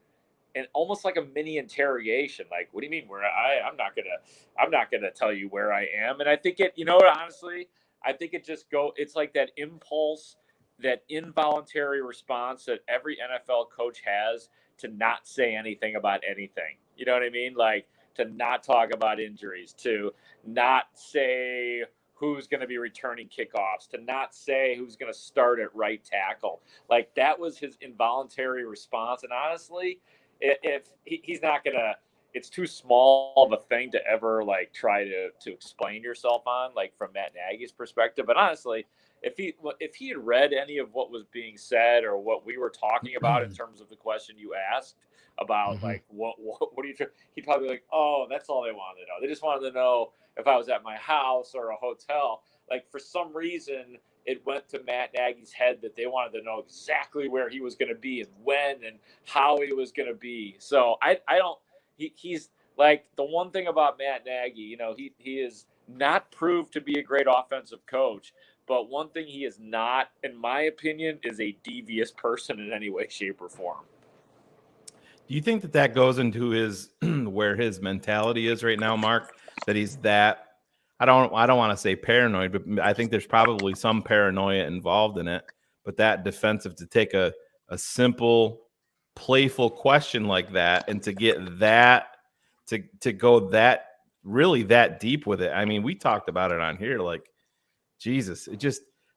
Speaker 19: almost like a mini interrogation. Like, what do you mean where I'm not gonna tell you where I am. And I think honestly, I think it's like that impulse, that involuntary response that every NFL coach has to not say anything about anything. You know what I mean? Like, to not talk about injuries, to not say who's going to be returning kickoffs, to not say who's going to start at right tackle. Like, that was his involuntary response. And honestly, if he's not going to, it's too small of a thing to ever try to explain yourself on, from Matt Nagy's perspective. But honestly, if he had read any of what was being said or what we were talking about in terms of the question you asked about, what do you, he'd probably be like, oh, that's all they wanted to know. They just wanted to know if I was at my house or a hotel. For some reason, it went to Matt Nagy's head that they wanted to know exactly where he was going to be and when and how he was going to be. So I don't. He's the one thing about Matt Nagy, he is not proved to be a great offensive coach, but one thing he is not, in my opinion, is a devious person in any way, shape, or form.
Speaker 5: Do you think that goes into his where his mentality is right now, Mark? That he's that, I don't want to say paranoid, but I think there's probably some paranoia involved in it. But that defensive, to take a simple, playful question like that and to get that to go that really that deep with it. I mean, we talked about it on here. Jesus,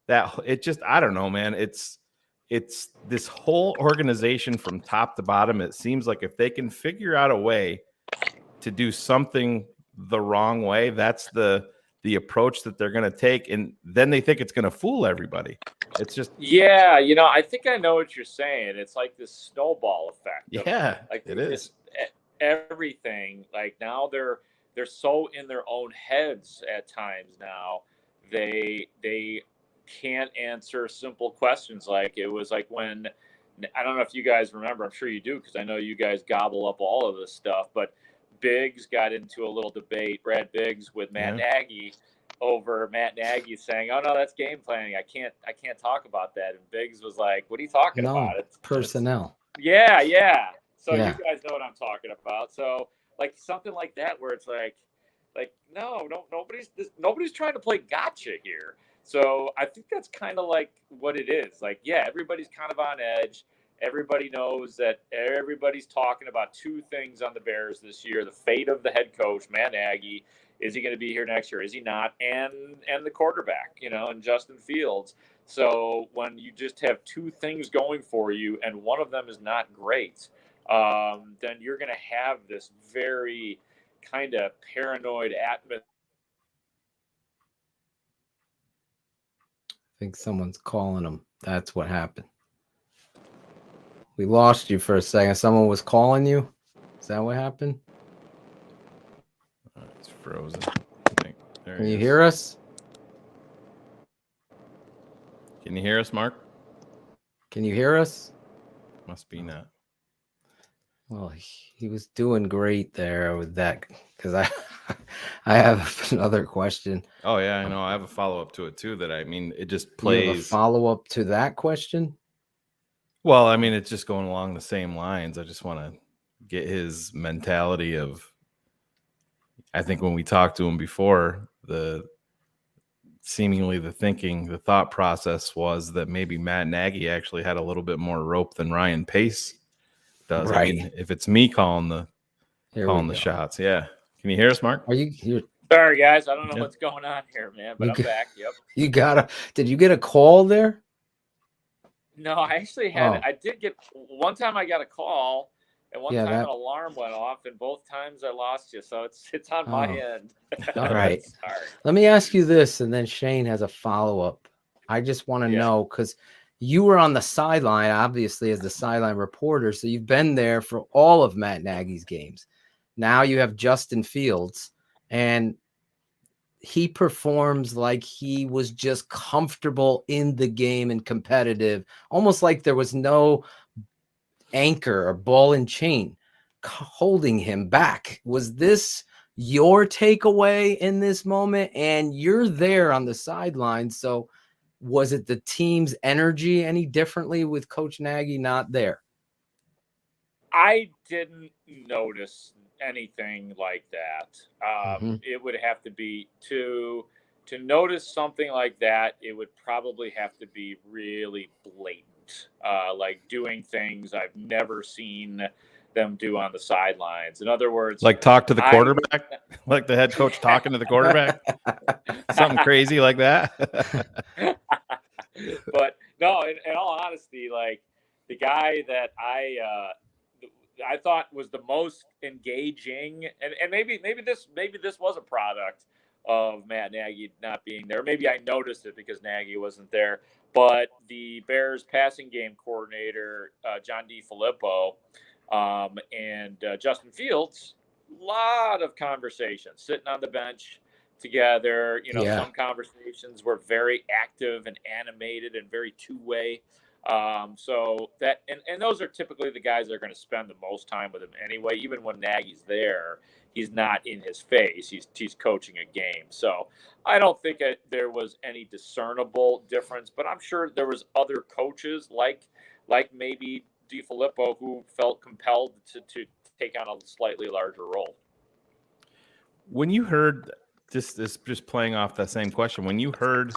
Speaker 5: I don't know, man. It's this whole organization from top to bottom. It seems like if they can figure out a way to do something the wrong way, that's the the approach that they're going to take, and then they think it's going to fool everybody. It's just
Speaker 19: Yeah, I think I know what you're saying. It's like this snowball effect.
Speaker 5: Yeah,
Speaker 19: like
Speaker 5: it is.
Speaker 19: Everything, like now they're so in their own heads at times now. They can't answer simple questions. Like it was like when, I don't know if you guys remember, I'm sure you do because I know you guys gobble up all of this stuff, but Biggs got into a little debate, Brad Biggs with Matt Nagy, over Matt Nagy saying, "Oh no, that's game planning. I can't talk about that." And Biggs was like, "What are you talking about? It's
Speaker 8: personnel."
Speaker 19: Yeah. So you guys know what I'm talking about. So like something like that where it's like no, nobody's trying to play gotcha here. So I think that's kind of like what it is. Like, yeah, everybody's kind of on edge. Everybody knows that everybody's talking about two things on the Bears this year: the fate of the head coach, Matt Nagy. Is he going to be here next year? Is he not? And the quarterback, and Justin Fields. So when you just have two things going for you and one of them is not great, then you're going to have this very kind of paranoid atmosphere.
Speaker 8: I think someone's calling him. That's what happened. We lost you for a second. Someone was calling you? Is that what happened?
Speaker 5: It's frozen.
Speaker 8: Can you hear us?
Speaker 5: Can you hear us, Mark?
Speaker 8: Can you hear us?
Speaker 5: Must be not.
Speaker 8: Well, he was doing great there with that, because I have another question.
Speaker 5: Oh yeah, I know. I have a follow up to it too. It just
Speaker 8: You have a
Speaker 5: plays.
Speaker 8: follow up to that question?
Speaker 5: Well, it's just going along the same lines. I just want to get his mentality of. I think when we talked to him before, the thought process was that maybe Matt Nagy actually had a little bit more rope than Ryan Pace does.
Speaker 8: Right.
Speaker 5: If it's me calling the shots, yeah. Can you hear us, Mark?
Speaker 8: Are you here?
Speaker 19: Sorry, guys. I don't know what's going on here, man, but I'm back. Yep.
Speaker 8: Did you get a call there?
Speaker 19: No, I actually had. I did get one time. I got a call. And one time an alarm went off, and both times I lost you. So it's on my end.
Speaker 8: All right. Let me ask you this, and then Shayne has a follow-up. I just want to know, because you were on the sideline, obviously, as the sideline reporter, so you've been there for all of Matt Nagy's games. Now you have Justin Fields, and he performs like he was just comfortable in the game and competitive, almost like there was no anchor or ball and chain holding him back. Was this your takeaway in this moment? And you're there on the sidelines, so was it the team's energy any differently with Coach Nagy not there?
Speaker 19: I didn't notice anything like that. It would have to be to notice something like that. It would probably have to be really blatant. Like doing things I've never seen them do on the sidelines. In other words,
Speaker 5: like talk to the quarterback, like the head coach talking to the quarterback, something crazy like that.
Speaker 19: But no, in all honesty, like the guy that I thought was the most engaging, and maybe this was a product of Matt Nagy not being there. Maybe I noticed it because Nagy wasn't there. But the Bears passing game coordinator, John DeFilippo, and Justin Fields, a lot of conversations, sitting on the bench together. Some conversations were very active and animated and very two-way. So that, and those are typically the guys that are going to spend the most time with him anyway. Even when Nagy's there, he's not in his face. He's coaching a game. So I don't think there was any discernible difference, but I'm sure there was other coaches like maybe DeFilippo who felt compelled to take on a slightly larger role.
Speaker 5: When you heard just playing off that same question, when you heard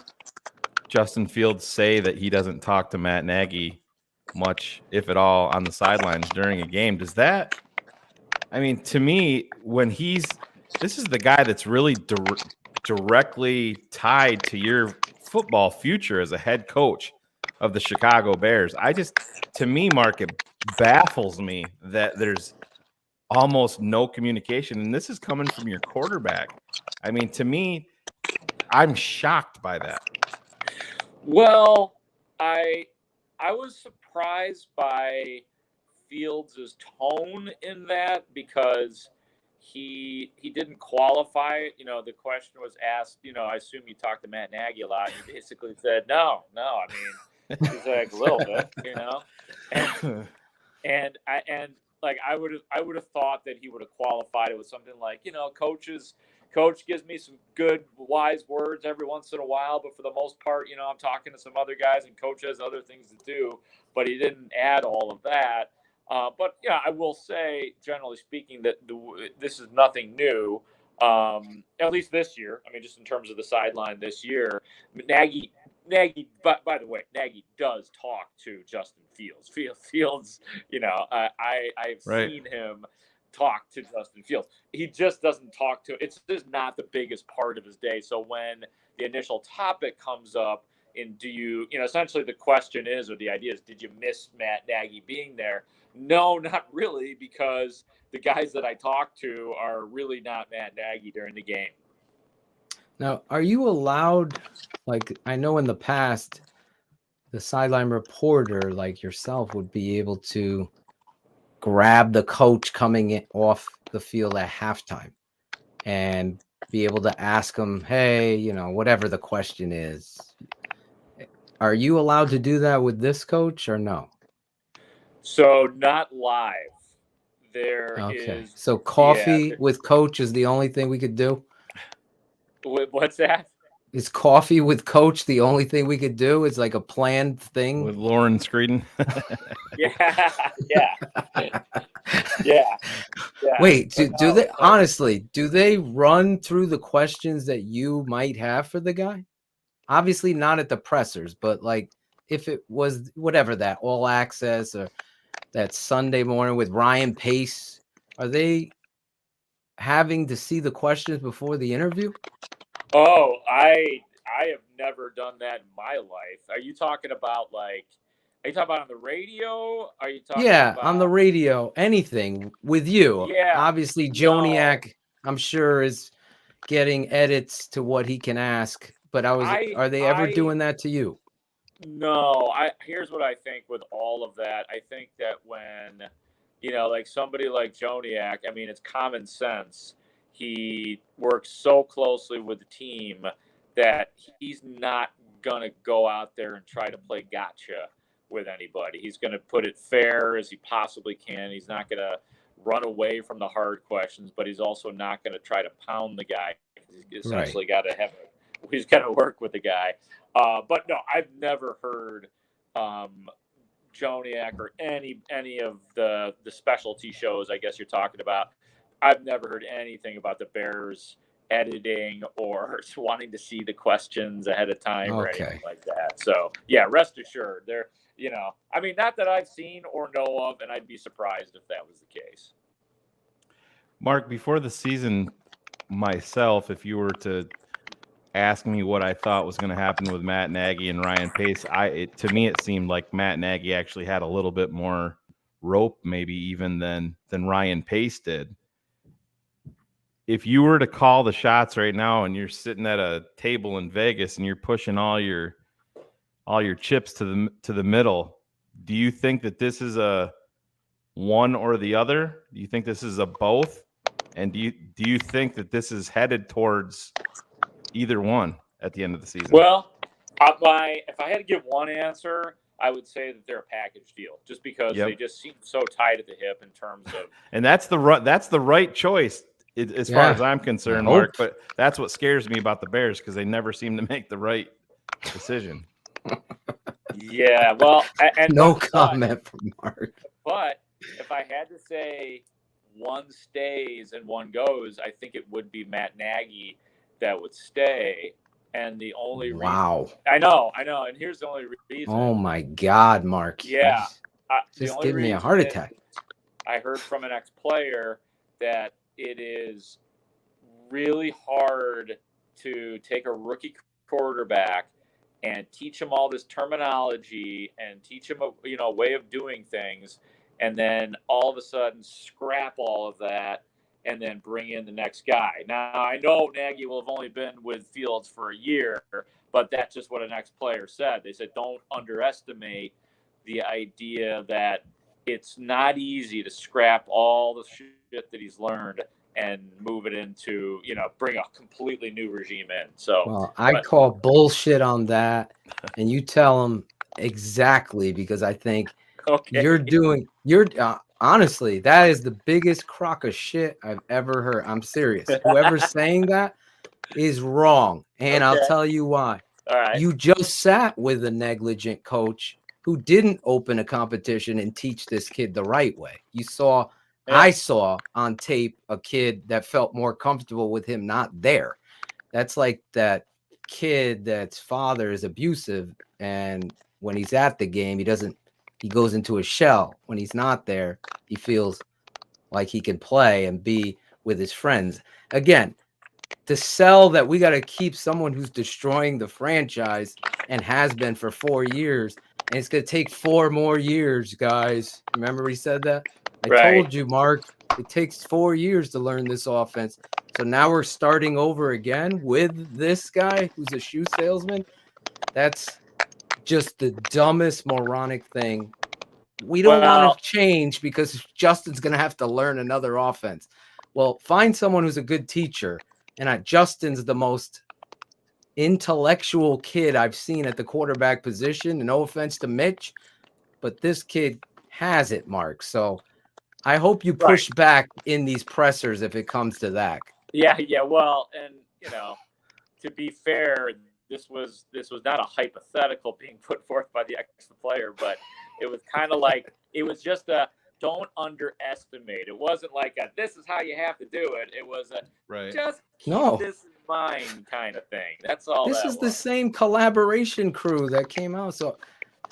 Speaker 5: Justin Fields say that he doesn't talk to Matt Nagy much, if at all, on the sidelines during a game, does that, to me, this is the guy that's really directly tied to your football future as a head coach of the Chicago Bears. To me, Mark, it baffles me that there's almost no communication, and this is coming from your quarterback. To me, I'm shocked by that.
Speaker 19: Well, I was surprised by Fields' tone in that because he didn't qualify. You know, the question was asked, you know, I assume you talked to Matt Nagy a lot. And he basically said, no. I mean, he's like a little bit, you know, and I would have thought that he would have qualified it with something like, you know, coach gives me some good, wise words every once in a while, but for the most part, you know, I'm talking to some other guys and coach has other things to do, but he didn't add all of that. But yeah, I will say, generally speaking, that this is nothing new, at least this year. I mean, just in terms of the sideline this year, Nagy, by the way, Nagy does talk to Justin Fields. Fields, you know, I've seen him talk to Justin Fields. He just doesn't talk to. It's just not the biggest part of his day. So when the initial topic comes up, and essentially the question is, or the idea is, did you miss Matt Nagy being there? No, not really, because the guys that I talk to are really not Matt Nagy during the game.
Speaker 8: Now, are you allowed, like, I know in the past, the sideline reporter like yourself would be able to grab the coach coming off the field at halftime and be able to ask him, hey, you know, whatever the question is. Are you allowed to do that with this coach or no?
Speaker 19: So not live.
Speaker 8: So coffee with coach is the only thing we could do?
Speaker 19: What's that?
Speaker 8: Is coffee with coach the only thing we could do? It's like a planned thing
Speaker 5: with Lauren Screeden.
Speaker 19: Yeah.
Speaker 8: Wait, do they honestly? Do they run through the questions that you might have for the guy? Obviously, not at the pressers, but like if it was whatever that all access or that Sunday morning with Ryan Pace, are they having to see the questions before the interview?
Speaker 19: Oh, I have never done that in my life. Are you talking about on the radio? Are you talking about
Speaker 8: on the radio, anything with you?
Speaker 19: Yeah.
Speaker 8: Obviously, Joniak, I'm sure, is getting edits to what he can ask, but are they ever doing that to you?
Speaker 19: No, here's what I think with all of that. I think that when, you know, like somebody like Joniak, I mean, it's common sense. He works so closely with the team that he's not going to go out there and try to play gotcha with anybody. He's going to put it fair as he possibly can. He's not going to run away from the hard questions, but he's also not going to try to pound the guy. He's essentially got to he's got to work with the guy. But no, I've never heard Joniak or any of the specialty shows, I guess you're talking about. I've never heard anything about the Bears editing or wanting to see the questions ahead of time or anything like that. So yeah, rest assured, they're, you know, I mean, not that I've seen or know of, and I'd be surprised if that was the case.
Speaker 5: Mark, before the season, myself, if you were to ask me what I thought was going to happen with Matt Nagy and Ryan Pace, to me it seemed like Matt Nagy actually had a little bit more rope, maybe even than Ryan Pace did. If you were to call the shots right now and you're sitting at a table in Vegas and you're pushing all your chips to the middle, do you think that this is a one or the other? Do you think this is a both? And do you think that this is headed towards either one at the end of the season?
Speaker 19: Well, if I had to give one answer, I would say that they're a package deal, just because they just seem so tight at the hip in terms of.
Speaker 5: And that's the right choice. As far as I'm concerned, Mark, but that's what scares me about the Bears, because they never seem to make the right decision.
Speaker 19: Yeah, well, and
Speaker 8: no comment from Mark.
Speaker 19: But if I had to say one stays and one goes, I think it would be Matt Nagy that would stay. And the only reason, I know, and here's the only reason.
Speaker 8: Oh my God, Mark!
Speaker 19: Yeah,
Speaker 8: just give me a heart attack.
Speaker 19: I heard from an ex-player that it is really hard to take a rookie quarterback and teach him all this terminology and teach him a way of doing things, and then all of a sudden scrap all of that and then bring in the next guy. Now, I know Nagy will have only been with Fields for a year, but that's just what an ex-player said. They said, don't underestimate the idea that it's not easy to scrap all the shit that he's learned and move it into, bring a completely new regime in. So,
Speaker 8: well, I call bullshit on that, and you tell them exactly, because I think honestly, that is the biggest crock of shit I've ever heard. I'm serious. Whoever's saying that is wrong, and I'll tell you why.
Speaker 19: All right.
Speaker 8: You just sat with a negligent coach who didn't open a competition and teach this kid the right way. I saw on tape a kid that felt more comfortable with him not there. That's like that kid that's father is abusive, and when he's at the game, he goes into a shell. When he's not there, he feels like he can play and be with his friends. Again, to sell that we got to keep someone who's destroying the franchise and has been for 4 years, and it's going to take 4 more years, guys. Remember he said that? I told you, Mark, it takes 4 years to learn this offense. So now we're starting over again with this guy who's a shoe salesman. That's just the dumbest moronic thing. We don't want to change because Justin's going to have to learn another offense. Well, find someone who's a good teacher. And Justin's the most intellectual kid I've seen at the quarterback position. And no offense to Mitch, but this kid has it, Mark. So I hope you push back in these pressers if it comes to that.
Speaker 19: Yeah. Well, and to be fair, this was not a hypothetical being put forth by the ex-player, but it was kind of like it was just a don't underestimate. It wasn't like a this is how you have to do it. It was a just keep this in mind kind of thing. That's all.
Speaker 8: This is the same collaboration crew that came out, so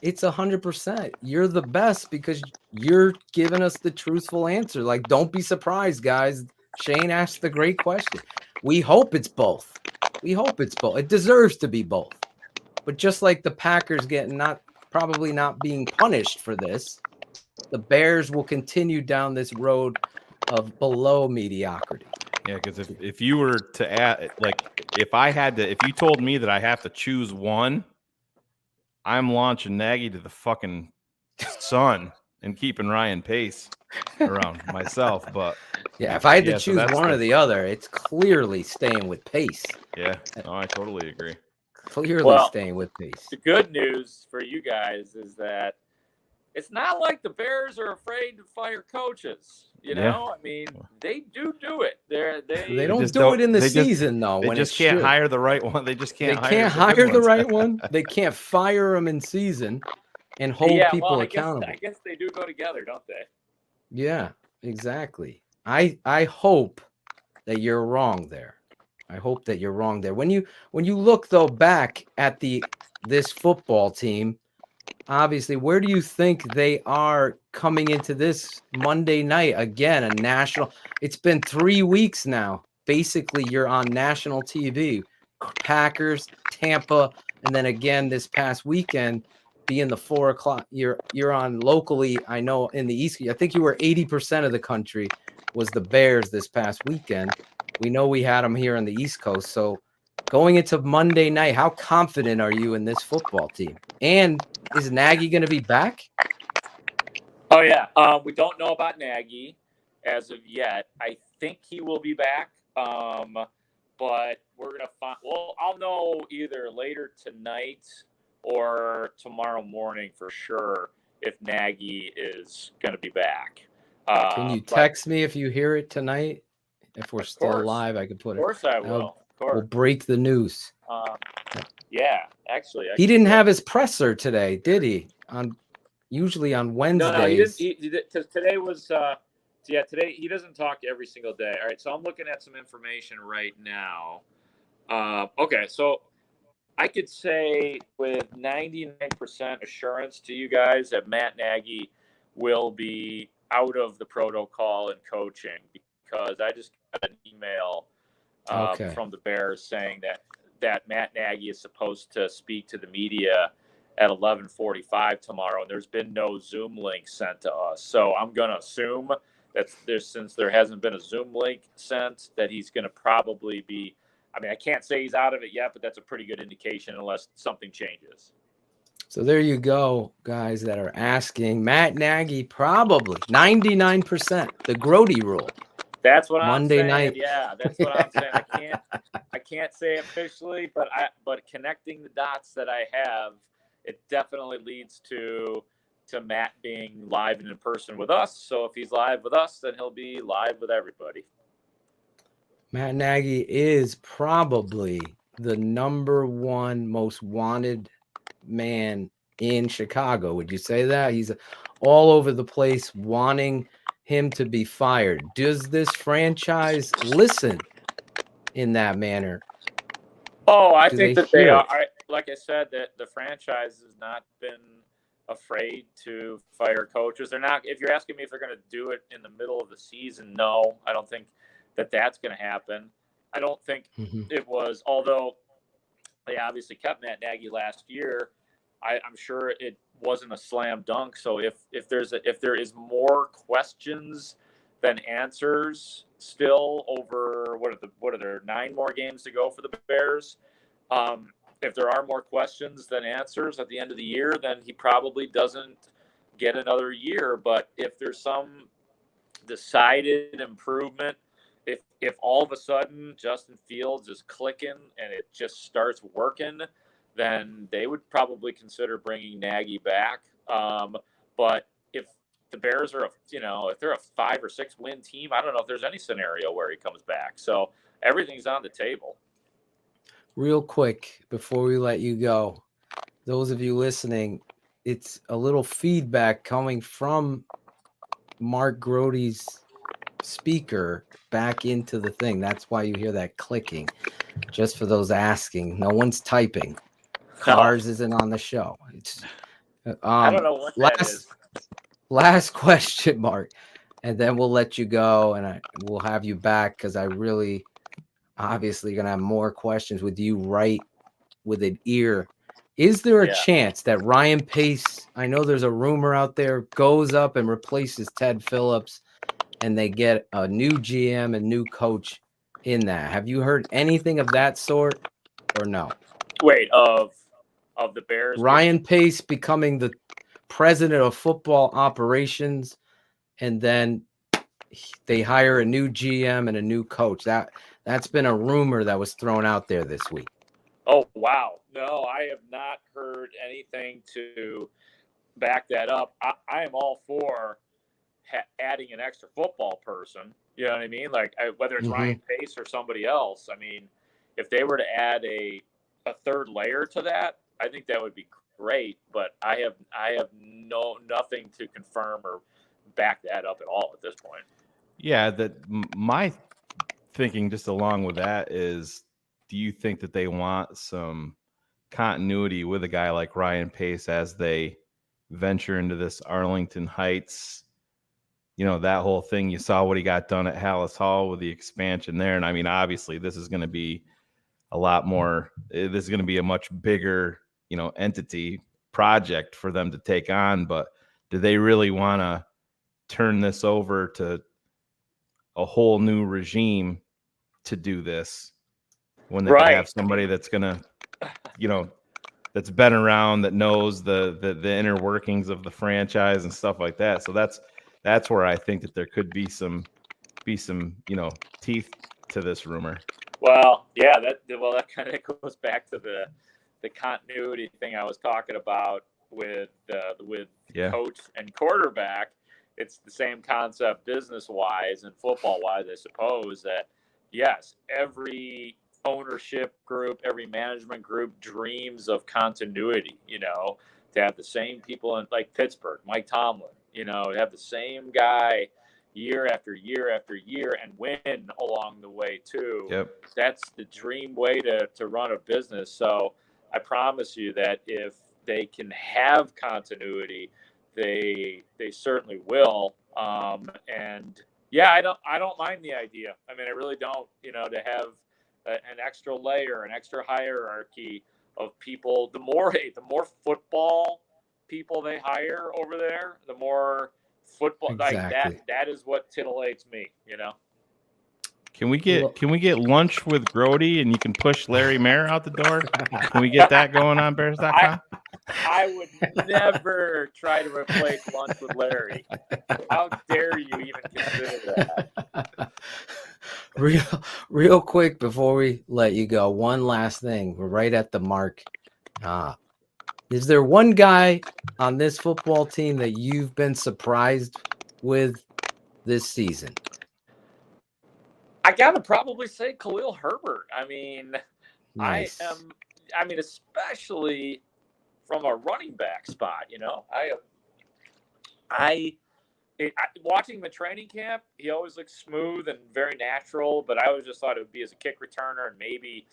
Speaker 8: it's 100%. You're the best because you're giving us the truthful answer. Like, don't be surprised, guys. Shayne asked the great question. We hope it's both. It deserves to be both. But just like the Packers probably not being punished for this, the Bears will continue down this road of below mediocrity.
Speaker 5: Yeah, because if you were to add, if you told me that I have to choose one, I'm launching Nagy to the fucking sun and keeping Ryan Pace around myself. But
Speaker 8: yeah, if I had to choose one or the other, it's clearly staying with Pace.
Speaker 5: Yeah, no, I totally agree.
Speaker 8: Clearly staying with Pace.
Speaker 19: The good news for you guys is that it's not like the Bears are afraid to fire coaches. I mean, they do it.
Speaker 8: They don't do it in the season, though.
Speaker 5: They just can't hire the right one. They just can't.
Speaker 8: They can't hire the right one. They can't fire them in season and hold people accountable.
Speaker 19: I guess they do go together, don't they?
Speaker 8: Yeah, exactly. I hope that you're wrong there. When you look though back at this football team, obviously, where do you think they are coming into this Monday night? Again, it's been 3 weeks now. Basically, you're on national TV. Packers, Tampa, and then again this past weekend, being the 4 o'clock. You're on locally, I know, in the East. I think you were 80% of the country was the Bears this past weekend. We know we had them here on the East Coast. So going into Monday night, how confident are you in this football team? And is Nagy going to be back?
Speaker 19: Oh, yeah. We don't know about Nagy as of yet. I think he will be back. But we're going to find – well, I'll know either later tonight or tomorrow morning for sure if Nagy is going to be back.
Speaker 8: Can you text me if you hear it tonight? If we're still alive, I could put it.
Speaker 19: Of course I will.
Speaker 8: We'll break the news.
Speaker 19: Yeah, actually.
Speaker 8: He didn't have his presser today, did he? Usually on Wednesdays.
Speaker 19: No, he didn't. Because today was today he doesn't talk every single day. All right, so I'm looking at some information right now. Okay, so I could say with 99% assurance to you guys that Matt Nagy will be out of the protocol and coaching, because I just got an email from the Bears saying that Matt Nagy is supposed to speak to the media at 11:45 tomorrow, and there's been no Zoom link sent to us. So I'm going to assume since there hasn't been a Zoom link sent, that he's going to probably be. I mean, I can't say he's out of it yet, but that's a pretty good indication unless something changes.
Speaker 8: So there you go, guys that are asking. Matt Nagy probably 99%. The Grote rule.
Speaker 19: That's what
Speaker 8: Monday
Speaker 19: I'm saying.
Speaker 8: night.
Speaker 19: Yeah, that's what I'm saying. I can't say officially, but connecting the dots that I have, it definitely leads to Matt being live and in person with us. So if he's live with us, then he'll be live with everybody.
Speaker 8: Matt Nagy is probably the number one most wanted man in Chicago. Would you say that? He's all over the place wanting him to be fired. Does this franchise listen in that manner?
Speaker 19: Oh, I think that they are.
Speaker 8: It?
Speaker 19: Like I said, that the franchise has not been afraid to fire coaches. They're not. If you're asking me if they're going to do it in the middle of the season, no, I don't think that's going to happen. I don't think it was, although they obviously kept Matt Nagy last year. I'm sure it wasn't a slam dunk. So if there is more questions than answers still over what are there 9 more games to go for the Bears? If there are more questions than answers at the end of the year, then he probably doesn't get another year. But if there's some decided improvement, if all of a sudden Justin Fields is clicking and it just starts working, then they would probably consider bringing Nagy back. But if the Bears are, if they're a 5 or 6 win team, I don't know if there's any scenario where he comes back. So everything's on the table.
Speaker 8: Real quick, before we let you go, those of you listening, it's a little feedback coming from Mark Grote's speaker back into the thing. That's why you hear that clicking. Just for those asking, no one's typing. Cars isn't on the show. It's
Speaker 19: I don't know what that is.
Speaker 8: Last question, Mark, and then we'll let you go, and we'll have you back because I really, obviously, gonna have more questions with you right with an ear. Is there a chance that Ryan Pace? I know there's a rumor out there, goes up and replaces Ted Phillips, and they get a new GM and new coach in that. Have you heard anything of that sort, or no?
Speaker 19: Wait, of the Bears?
Speaker 8: Ryan Pace becoming the president of football operations, and then they hire a new GM and a new coach. That's been a rumor that was thrown out there this week.
Speaker 19: Oh, wow. No, I have not heard anything to back that up. I am all for adding an extra football person. You know what I mean? Like whether it's Ryan Pace or somebody else. I mean, if they were to add a third layer to that, I think that would be great. But I have nothing to confirm or back that up at all at this point.
Speaker 5: Yeah, my thinking just along with that is, do you think that they want some continuity with a guy like Ryan Pace as they venture into this Arlington Heights? That whole thing, you saw what he got done at Hallis Hall with the expansion there. And I mean, obviously this is going to be a lot more, this is going to be a much bigger, entity project for them to take on, but do they really want to turn this over to a whole new regime to do this when they can have somebody that's going to, that's been around, that knows the inner workings of the franchise and stuff like that. So that's where I think that there could be some teeth to this rumor.
Speaker 19: Well, yeah, that kind of goes back to the continuity thing I was talking about with coach and quarterback. It's the same concept business wise and football wise, I suppose, that yes, every ownership group, every management group dreams of continuity, to have the same people in, like Pittsburgh, Mike Tomlin, to have the same guy year after year after year and win along the way too.
Speaker 5: Yep.
Speaker 19: That's the dream way to run a business. So I promise you that if they can have continuity, they certainly will. And yeah, I don't mind the idea. I mean, I really don't, to have an extra layer, an extra hierarchy of people. The more football people they hire over there, the more football like
Speaker 8: Exactly.
Speaker 19: that is what titillates me, you know.
Speaker 5: Can we get lunch with Grote and you can push Larry Mayer out the door? Can we get that going on Bears.com?
Speaker 19: I would never try to replace lunch with Larry. How dare you even consider that?
Speaker 8: Real quick before we let you go, one last thing. We're right at the mark. Is there one guy on this football team that you've been surprised with this season?
Speaker 19: I gotta probably say Khalil Herbert. I mean,
Speaker 8: Nice.
Speaker 19: I mean, especially from a running back spot. You know, watching the training camp, he always looks smooth and very natural. But I always just thought it would be as a kick returner and maybe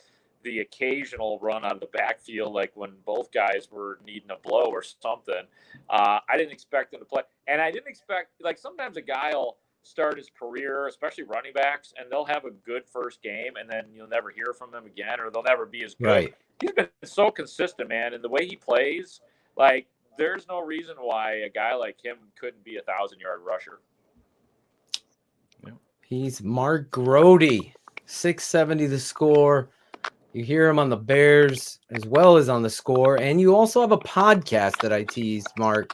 Speaker 19: the occasional run out of the backfield, like when both guys were needing a blow or something. I didn't expect him to play, and I didn't expect like sometimes a guy will start his career, especially running backs, and they'll have a good first game, and then you'll never hear from them again, or they'll never be as good.
Speaker 8: Right.
Speaker 19: He's been so consistent, man, and the way he plays, like there's no reason why a guy like him couldn't be 1,000-yard rusher.
Speaker 8: He's Mark Grote, 670 the score. You hear him on the Bears as well as on the Score, and you also have a podcast that I teased, Mark.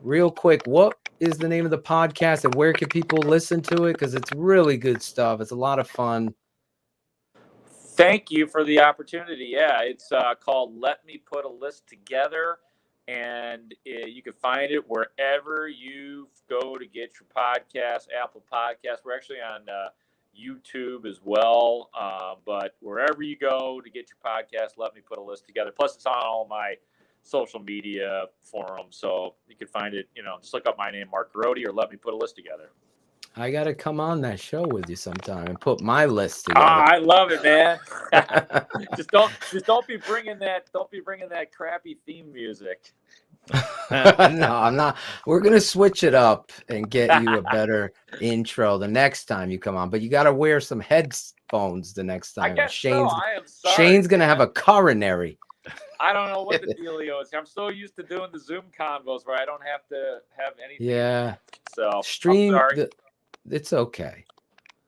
Speaker 8: Real quick, what is the name of the podcast and where can people listen to it? Because it's really good stuff. It's a lot of fun.
Speaker 19: Thank you for the opportunity. Yeah, it's called Let Me Put a List Together, and you can find it wherever you go to get your podcast, Apple Podcasts. We're actually on YouTube as well, but wherever you go to get your podcast, Let Me Put a List Together. Plus, it's on all my social media forums, so you can find it, you know, just look up my name, Mark Grote, or Let Me Put a List Together.
Speaker 8: I got to come on that show with you sometime and put my list together.
Speaker 19: I love it, man. just don't be bringing that crappy theme music.
Speaker 8: No, I'm not. We're going to switch it up and get you a better intro the next time you come on, but you got to wear some headphones the next time.
Speaker 19: I guess Shane's, so. I am sorry.
Speaker 8: Shane's going to have a coronary.
Speaker 19: I don't know what the dealio is. I'm so used to doing the Zoom convos where I don't have to have anything.
Speaker 8: Yeah.
Speaker 19: So
Speaker 8: stream. It's okay.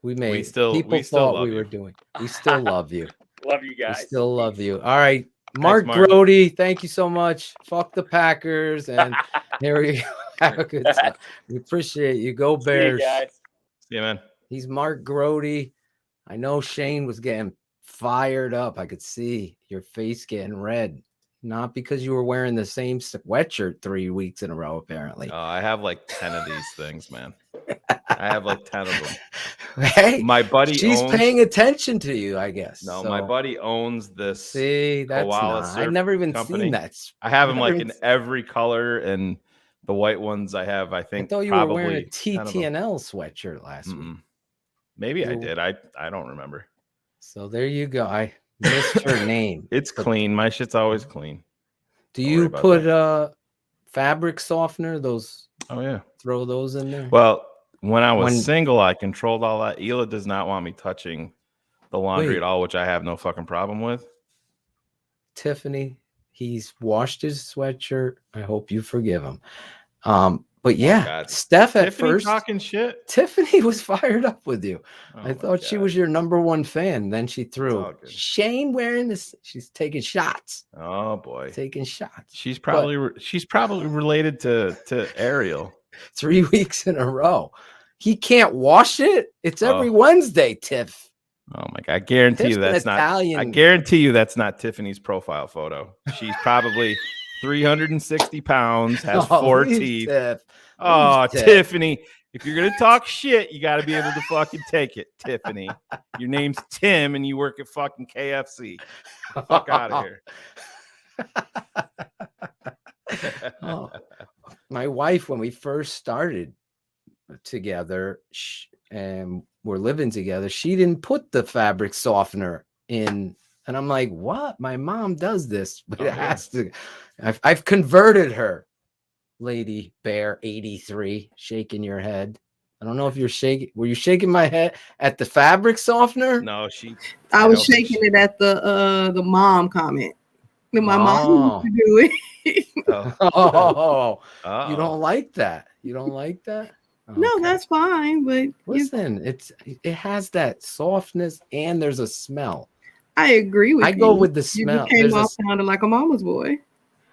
Speaker 8: People thought we were doing. We still love you.
Speaker 19: Love you guys.
Speaker 8: We still love you. All right, Mark Grote. Thank you so much. Fuck the Packers, and there we go. Have a good time. We appreciate you. Go Bears.
Speaker 19: See you guys.
Speaker 5: See you, man.
Speaker 8: He's Mark Grote. I know Shayne was getting fired up. I could see your face getting red. Not because you were wearing the same sweatshirt 3 weeks in a row, apparently.
Speaker 5: Oh, I have like 10 of these things, man. I have like 10 of them.
Speaker 8: Hey,
Speaker 5: my buddy
Speaker 8: she's paying attention to you, I guess.
Speaker 5: No,
Speaker 8: so.
Speaker 5: My buddy owns this.
Speaker 8: See, that's not. I've never even seen that.
Speaker 5: I have them like in every color, and the white ones I have, I think.
Speaker 8: I thought you were wearing a TTNL sweatshirt last week.
Speaker 5: Maybe I did. I don't remember.
Speaker 8: So there you go. I missed her name.
Speaker 5: It's clean. My shit's always clean.
Speaker 8: Do you put fabric softener? Those?
Speaker 5: Oh yeah.
Speaker 8: Throw those in there.
Speaker 5: Well, when I was single, I controlled all that. Hila does not want me touching the laundry at all, which I have no fucking problem with.
Speaker 8: Tiffany, he's washed his sweatshirt. I hope you forgive him. But yeah, Steph at first
Speaker 5: talking shit.
Speaker 8: Tiffany was fired up with you. I thought she was your number one fan. Then she threw Shayne wearing this. She's taking shots.
Speaker 5: Oh boy,
Speaker 8: taking shots.
Speaker 5: She's probably related to Ariel.
Speaker 8: 3 weeks in a row. He can't wash it. It's every Wednesday, Tiff.
Speaker 5: Oh my god! I guarantee you that's not. I guarantee you that's not Tiffany's profile photo. She's probably 360 pounds, has 4 teeth. Tiffany, if you're gonna talk shit, you got to be able to fucking take it, Tiffany. Your name's Tim, and you work at fucking KFC. Fuck out of here.
Speaker 8: My wife, when we first started together and we're living together, she didn't put the fabric softener in. And I'm like, what? My mom does this, but it has to. I've converted her. Lady Bear 83, shaking your head. I don't know if you're shaking. Were you shaking my head at the fabric softener?
Speaker 5: No,
Speaker 20: I was shaking it at the mom comment. My mom used to do it.
Speaker 8: You don't like that. You don't like that?
Speaker 20: No, that's fine. But
Speaker 8: listen, it has that softness and there's a smell.
Speaker 20: I agree with you.
Speaker 8: I go with the smell.
Speaker 20: You came off sounding like a mama's boy.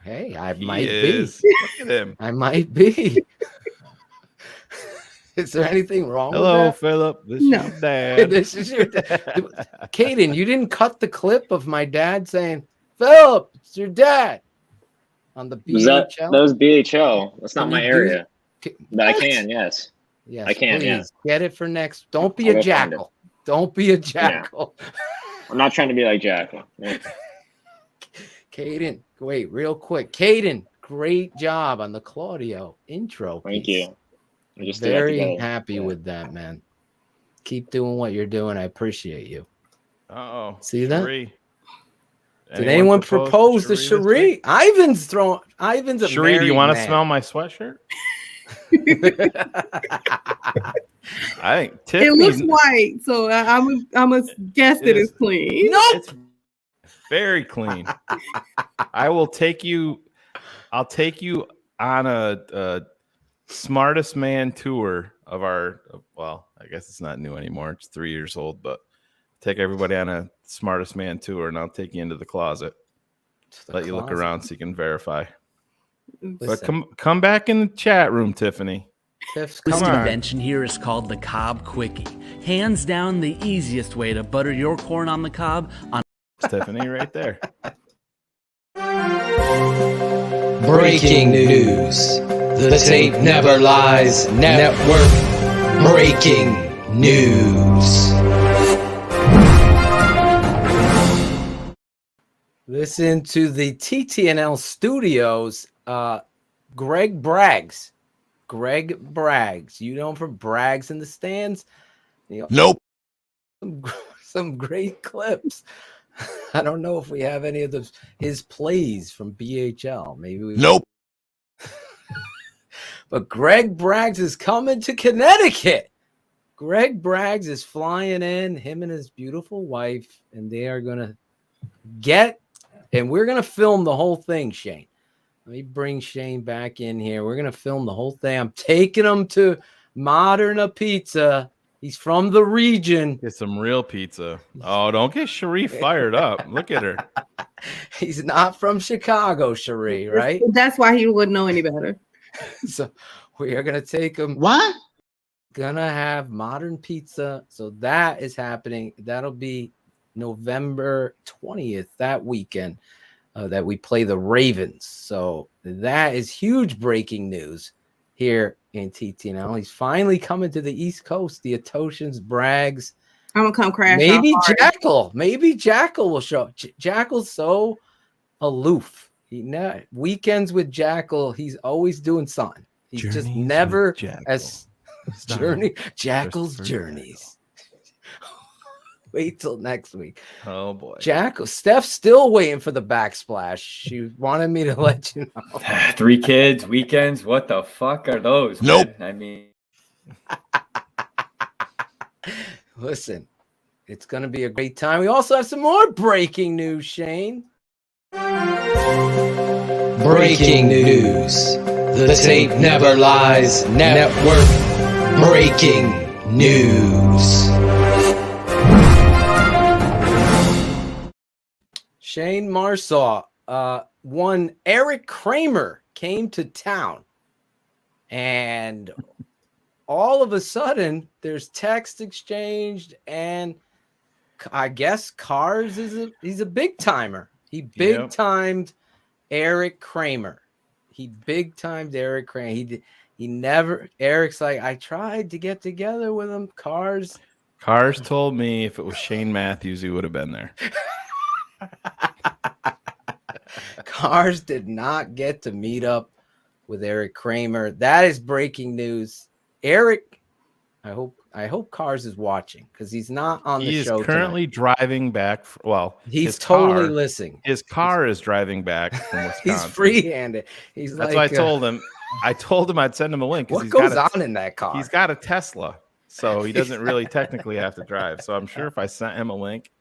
Speaker 8: Hey, I
Speaker 5: He
Speaker 8: might
Speaker 5: is.
Speaker 8: be.
Speaker 5: Look at him.
Speaker 8: I might be. Is there anything wrong
Speaker 5: Hello,
Speaker 8: with that?
Speaker 5: Philip. This
Speaker 20: No.
Speaker 5: is your dad.
Speaker 8: This is your dad. Kaden, you didn't cut the clip of my dad saying, Philip, it's your dad on the BHL?
Speaker 21: That was BHL. That's not
Speaker 8: Can
Speaker 21: my
Speaker 8: you do
Speaker 21: area. But I
Speaker 8: What?
Speaker 21: can, yes.
Speaker 8: Yes,
Speaker 21: I can,
Speaker 8: please.
Speaker 21: yeah.
Speaker 8: Get it for next. Don't be
Speaker 21: I'll
Speaker 8: a
Speaker 21: go find
Speaker 8: jackal. Don't be a jackal.
Speaker 21: I'm not trying to be like Jackal. Yeah.
Speaker 8: Kaden, wait, real quick. Kaden, great job on the Claudio intro.
Speaker 21: Thank
Speaker 8: piece.
Speaker 21: you. I just threw that
Speaker 8: Very
Speaker 21: together.
Speaker 8: happy with that, man. Keep doing what you're doing. I appreciate you.
Speaker 5: Uh-oh.
Speaker 8: See that?
Speaker 5: Sheri.
Speaker 8: Did anyone propose to Sheri? Ivan's a
Speaker 5: Sheri, do you want to
Speaker 8: married
Speaker 5: smell
Speaker 8: man.
Speaker 5: my sweatshirt? I think
Speaker 20: It
Speaker 5: Tiffany's
Speaker 20: looks white, so I'm a guess that it's clean.
Speaker 8: Nope.
Speaker 5: It's very clean. I'll take you on a smartest man tour of our, well, I guess it's not new anymore. It's 3 years old, but take everybody on a smartest man tour and I'll take you into the closet. Let you look
Speaker 8: closet?
Speaker 5: around so you can verify. But
Speaker 8: Listen.
Speaker 5: come back in the chat room, Tiffany.
Speaker 8: Tiff's
Speaker 22: This
Speaker 5: Come on.
Speaker 22: invention here is called the Cobb Quickie. Hands down the easiest way to butter your corn on the cob on
Speaker 5: Tiffany right there.
Speaker 2: Breaking news. The tape never lies. Network breaking news.
Speaker 8: Listen to the TTNL studios. Greg Braggs. You know him from Braggs in the Stands?
Speaker 4: Nope.
Speaker 8: Some great clips. I don't know if we have any of his plays from BHL. Maybe we
Speaker 4: Nope.
Speaker 8: But Greg Braggs is coming to Connecticut. Greg Braggs is flying in, him and his beautiful wife, and they are going to we're going to film the whole thing, Shayne. Let me bring Shayne back in here. We're going to film the whole thing. I'm taking him to Moderna Pizza. He's from the region.
Speaker 5: Get some real pizza. Oh, don't get Sheri fired up. Look at her.
Speaker 8: He's not from Chicago, Sheri, right?
Speaker 20: That's why he wouldn't know any better.
Speaker 8: So we are going to take him.
Speaker 10: What?
Speaker 8: Gonna have modern pizza. So that is happening. That'll be November 20th, that weekend, that we play the Ravens. So that is huge breaking news here in TTNL. He's finally coming to the East Coast. The Atoshans, Braggs.
Speaker 20: I'm gonna come crash.
Speaker 8: Maybe
Speaker 20: our party.
Speaker 8: Jackal. Maybe Jackal will show. Jackal's so aloof. Weekends with Jackal, he's always doing something. He's just never as Jackal's journeys. Wait till next week.
Speaker 5: Oh boy.
Speaker 8: Jackal. Steph's still waiting for the backsplash. She wanted me to let you know.
Speaker 15: 3 kids, weekends. What the fuck are those?
Speaker 4: Nope.
Speaker 15: Man? I mean,
Speaker 8: Listen, it's going to be a great time. We also have some more breaking news, Shayne.
Speaker 2: Breaking news. The tape never lies. Network breaking news.
Speaker 8: Shayne Marsaw, one Eric Kramer came to town, and all of a sudden there's text exchanged, and I guess Cars he's a big timer. He big timed Eric Kramer. He big timed Eric Kramer. He never. Eric's like, I tried to get together with him. Cars
Speaker 5: told me if it was Shane Matthews, he would have been there.
Speaker 8: Cars did not get to meet up with Eric Kramer. That is breaking news. Eric, I hope Cars is watching because he's not on the show.
Speaker 5: He is currently driving back.
Speaker 8: He's totally listening.
Speaker 5: His car is driving back from Wisconsin.
Speaker 8: He's free-handed.
Speaker 5: That's why I told him. I told him I'd send him a link.
Speaker 8: What goes on in that car?
Speaker 5: He's got a Tesla, so he doesn't really technically have to drive. So I'm sure if I sent him a link.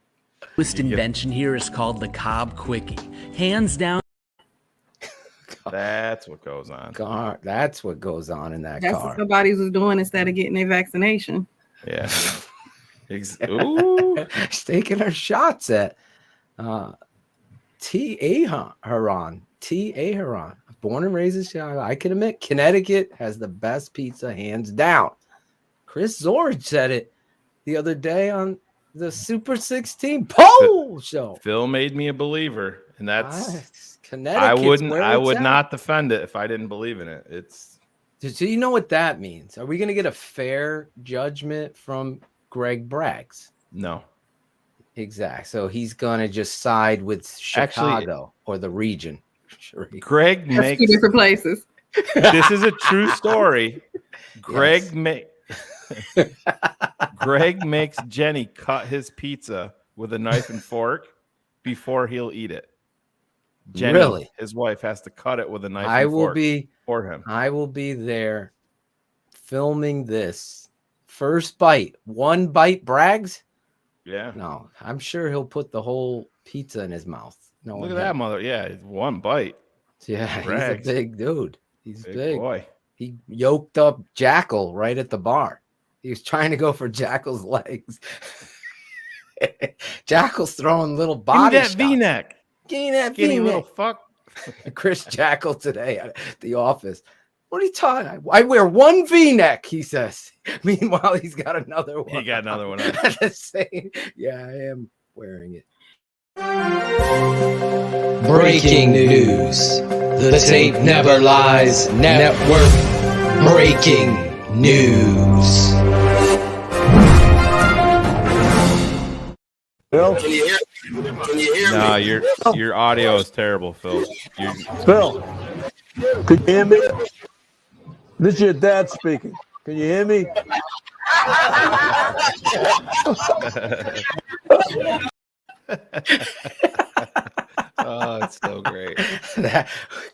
Speaker 22: Newest invention here is called the Cobb Quickie. Hands down.
Speaker 5: That's what goes on.
Speaker 8: That's what goes on in that
Speaker 20: That's
Speaker 8: car.
Speaker 20: what somebody was doing instead of getting their vaccination.
Speaker 5: Yeah. Ooh.
Speaker 8: She's taking her shots at T.A. Haran. T.A. Haran. Born and raised in Chicago. I can admit, Connecticut has the best pizza, hands down. Chris Zorge said it the other day on the Super 16 poll show.
Speaker 5: Phil made me a believer, and that's
Speaker 8: Connecticut.
Speaker 5: I would not defend it if I didn't believe in it. It's
Speaker 8: so you know what that means. Are we going to get a fair judgment from Greg Braggs?
Speaker 5: No.
Speaker 8: Exactly. So he's going to just side with Chicago or the region.
Speaker 5: Greg makes
Speaker 20: 2 different places.
Speaker 5: This is a true story. Greg makes Jenny cut his pizza with a knife and fork before he'll eat it. Jenny,
Speaker 8: really?
Speaker 5: His wife has to cut it with a knife and fork for him.
Speaker 8: I will be there filming this. First bite. 1 bite, Braggs?
Speaker 5: Yeah.
Speaker 8: No, I'm sure he'll put the whole pizza in his mouth. No,
Speaker 5: look at that mother. Yeah, 1 bite.
Speaker 8: Yeah,
Speaker 5: Braggs.
Speaker 8: he's a big dude. He's big.
Speaker 5: Boy.
Speaker 8: He yoked up Jackal right at the bar. He was trying to go for Jackal's legs. Jackal's throwing little body
Speaker 5: Give me that V-neck.
Speaker 8: Give me that
Speaker 5: Skinny
Speaker 8: V-neck.
Speaker 5: little fuck.
Speaker 8: Chris Jackal today at the office. What are you talking? I wear 1 V-neck, he says. Meanwhile, he's got another one.
Speaker 5: He got another one.
Speaker 8: The same. Yeah, I am wearing it.
Speaker 2: Breaking news. The tape never lies. Network breaking news.
Speaker 1: Phil, can you hear me? Can you hear
Speaker 5: No,
Speaker 1: me?
Speaker 5: your audio is terrible, Phil.
Speaker 1: Phil, can you hear me? This is your dad speaking. Can you hear me?
Speaker 5: Oh, it's so great.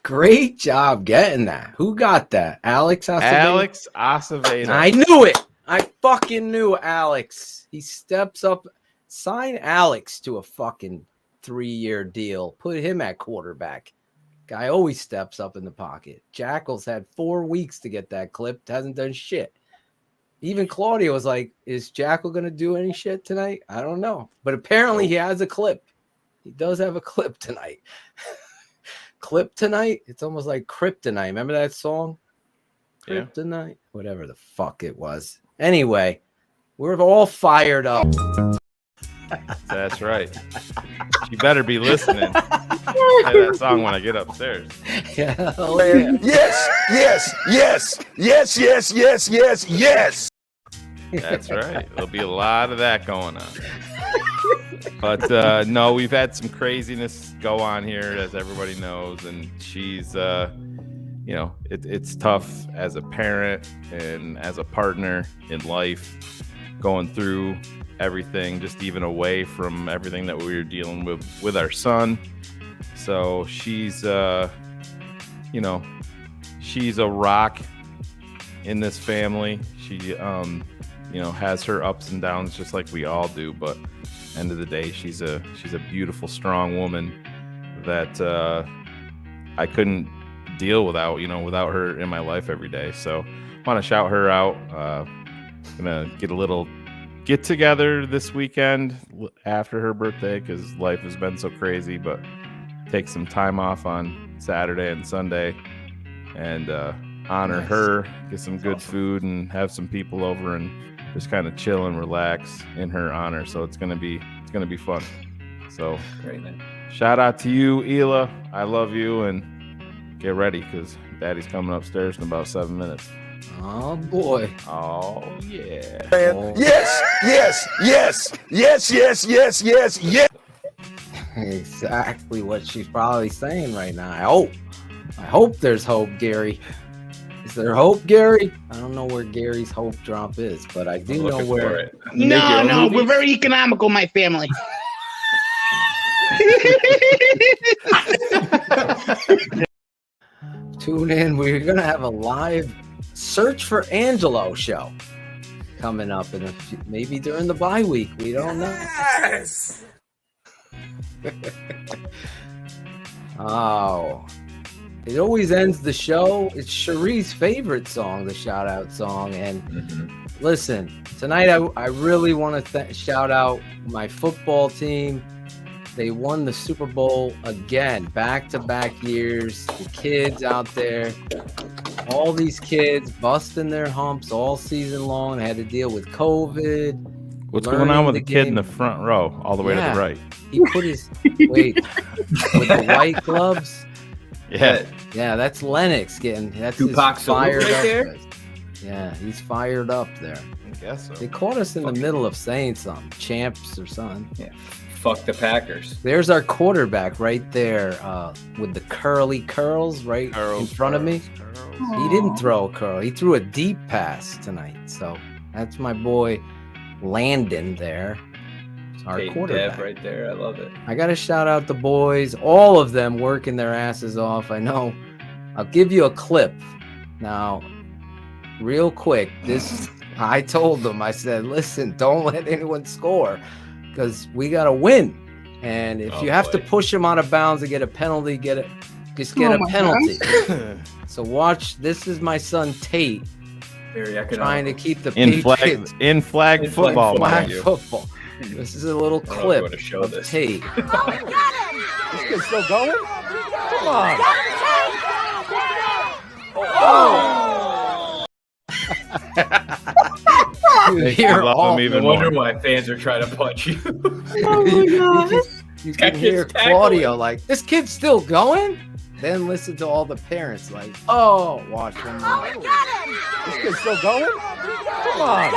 Speaker 8: Great job getting that. Who got that? Alex Acevedo?
Speaker 5: Alex Acevedo.
Speaker 8: I knew it. I fucking knew Alex. He steps up. Sign Alex to a fucking 3-year deal. Put him at quarterback. Guy always steps up in the pocket. Jackal's had 4 weeks to get that clipped. Hasn't done shit. Even Claudio was like, is Jackal going to do any shit tonight? I don't know. But apparently he has a clip. He does have a clip tonight. Clip tonight? It's almost like Kryptonite. Remember that song? Kryptonite? Yeah. Whatever the fuck it was. Anyway, we're all fired up.
Speaker 5: That's right. You better be listening. Play that song when I get upstairs.
Speaker 8: Yeah.
Speaker 1: Yes, yes, yes, yes, yes, yes, yes, yes.
Speaker 5: That's right. There'll be a lot of that going on. But no, we've had some craziness go on here, as everybody knows, and she's, it's tough as a parent and as a partner in life, going through everything, just even away from everything that we were dealing with our son. So she's, she's a rock in this family. She, has her ups and downs just like we all do, but end of the day, she's a beautiful, strong woman that I couldn't deal without her in my life every day. So I want to shout her out. Gonna get a little get together this weekend after her birthday because life has been so crazy, but take some time off on Saturday and Sunday and honor her, get some good food and have some people over and just kind of chill and relax in her honor. So it's gonna be fun. So
Speaker 15: great, man.
Speaker 5: Shout out to you, Hila. I love you, and get ready because Daddy's coming upstairs in about 7 minutes.
Speaker 8: Oh boy.
Speaker 5: Oh yeah.
Speaker 1: Yes, yes, yes, yes, yes, yes, yes, yes.
Speaker 8: Exactly what she's probably saying right now. I hope there's hope, Gary. Is there hope, Gary? I don't know where Gary's hope drop is, but I do know where it.
Speaker 10: No, we're very economical, my family.
Speaker 8: Tune in. We're gonna have a live Search for Angelo show coming up in maybe during the bye week. We don't know.
Speaker 1: Yes.
Speaker 8: Oh, it always ends the show. It's Sheri's favorite song, the shout out song. And listen, tonight I really want to shout out my football team. They won the Super Bowl again, back-to-back years. The kids out there, all these kids busting their humps all season long. They had to deal with COVID.
Speaker 5: What's going on with the kid in the front row, all the way to the right?
Speaker 8: He put his with the white gloves.
Speaker 5: Yeah,
Speaker 8: that's Lennox getting. That's
Speaker 15: Tupac
Speaker 8: his fired
Speaker 15: right
Speaker 8: up.
Speaker 15: there?
Speaker 8: Yeah, he's fired up there.
Speaker 5: I guess so.
Speaker 8: They caught us in the middle of saying something, champs or something.
Speaker 15: Yeah. Fuck the Packers.
Speaker 8: There's our quarterback right there with the curly curls in front of me. He didn't throw a curl. He threw a deep pass tonight. So that's my boy Landon there. It's our quarterback.
Speaker 15: Dev right there. I love it.
Speaker 8: I got to shout out the boys, all of them working their asses off. I know. I'll give you a clip now, real quick. I told them, I said, listen, don't let anyone score because we got to win. And if you have to push them out of bounds and get a penalty, get a penalty. So watch. This is my son Tate trying to keep the Patriots
Speaker 5: in flag football.
Speaker 8: Flag football. This is a little clip
Speaker 15: to show
Speaker 8: of
Speaker 15: this.
Speaker 8: Tate.
Speaker 1: This kid's still going? Come on.
Speaker 15: No wonder why fans are trying to punch you.
Speaker 20: Oh my God.
Speaker 8: You can hear Claudio like, this kid's still going? Then listen to all the parents like, oh, watch him.
Speaker 1: This kid's still going? Come on.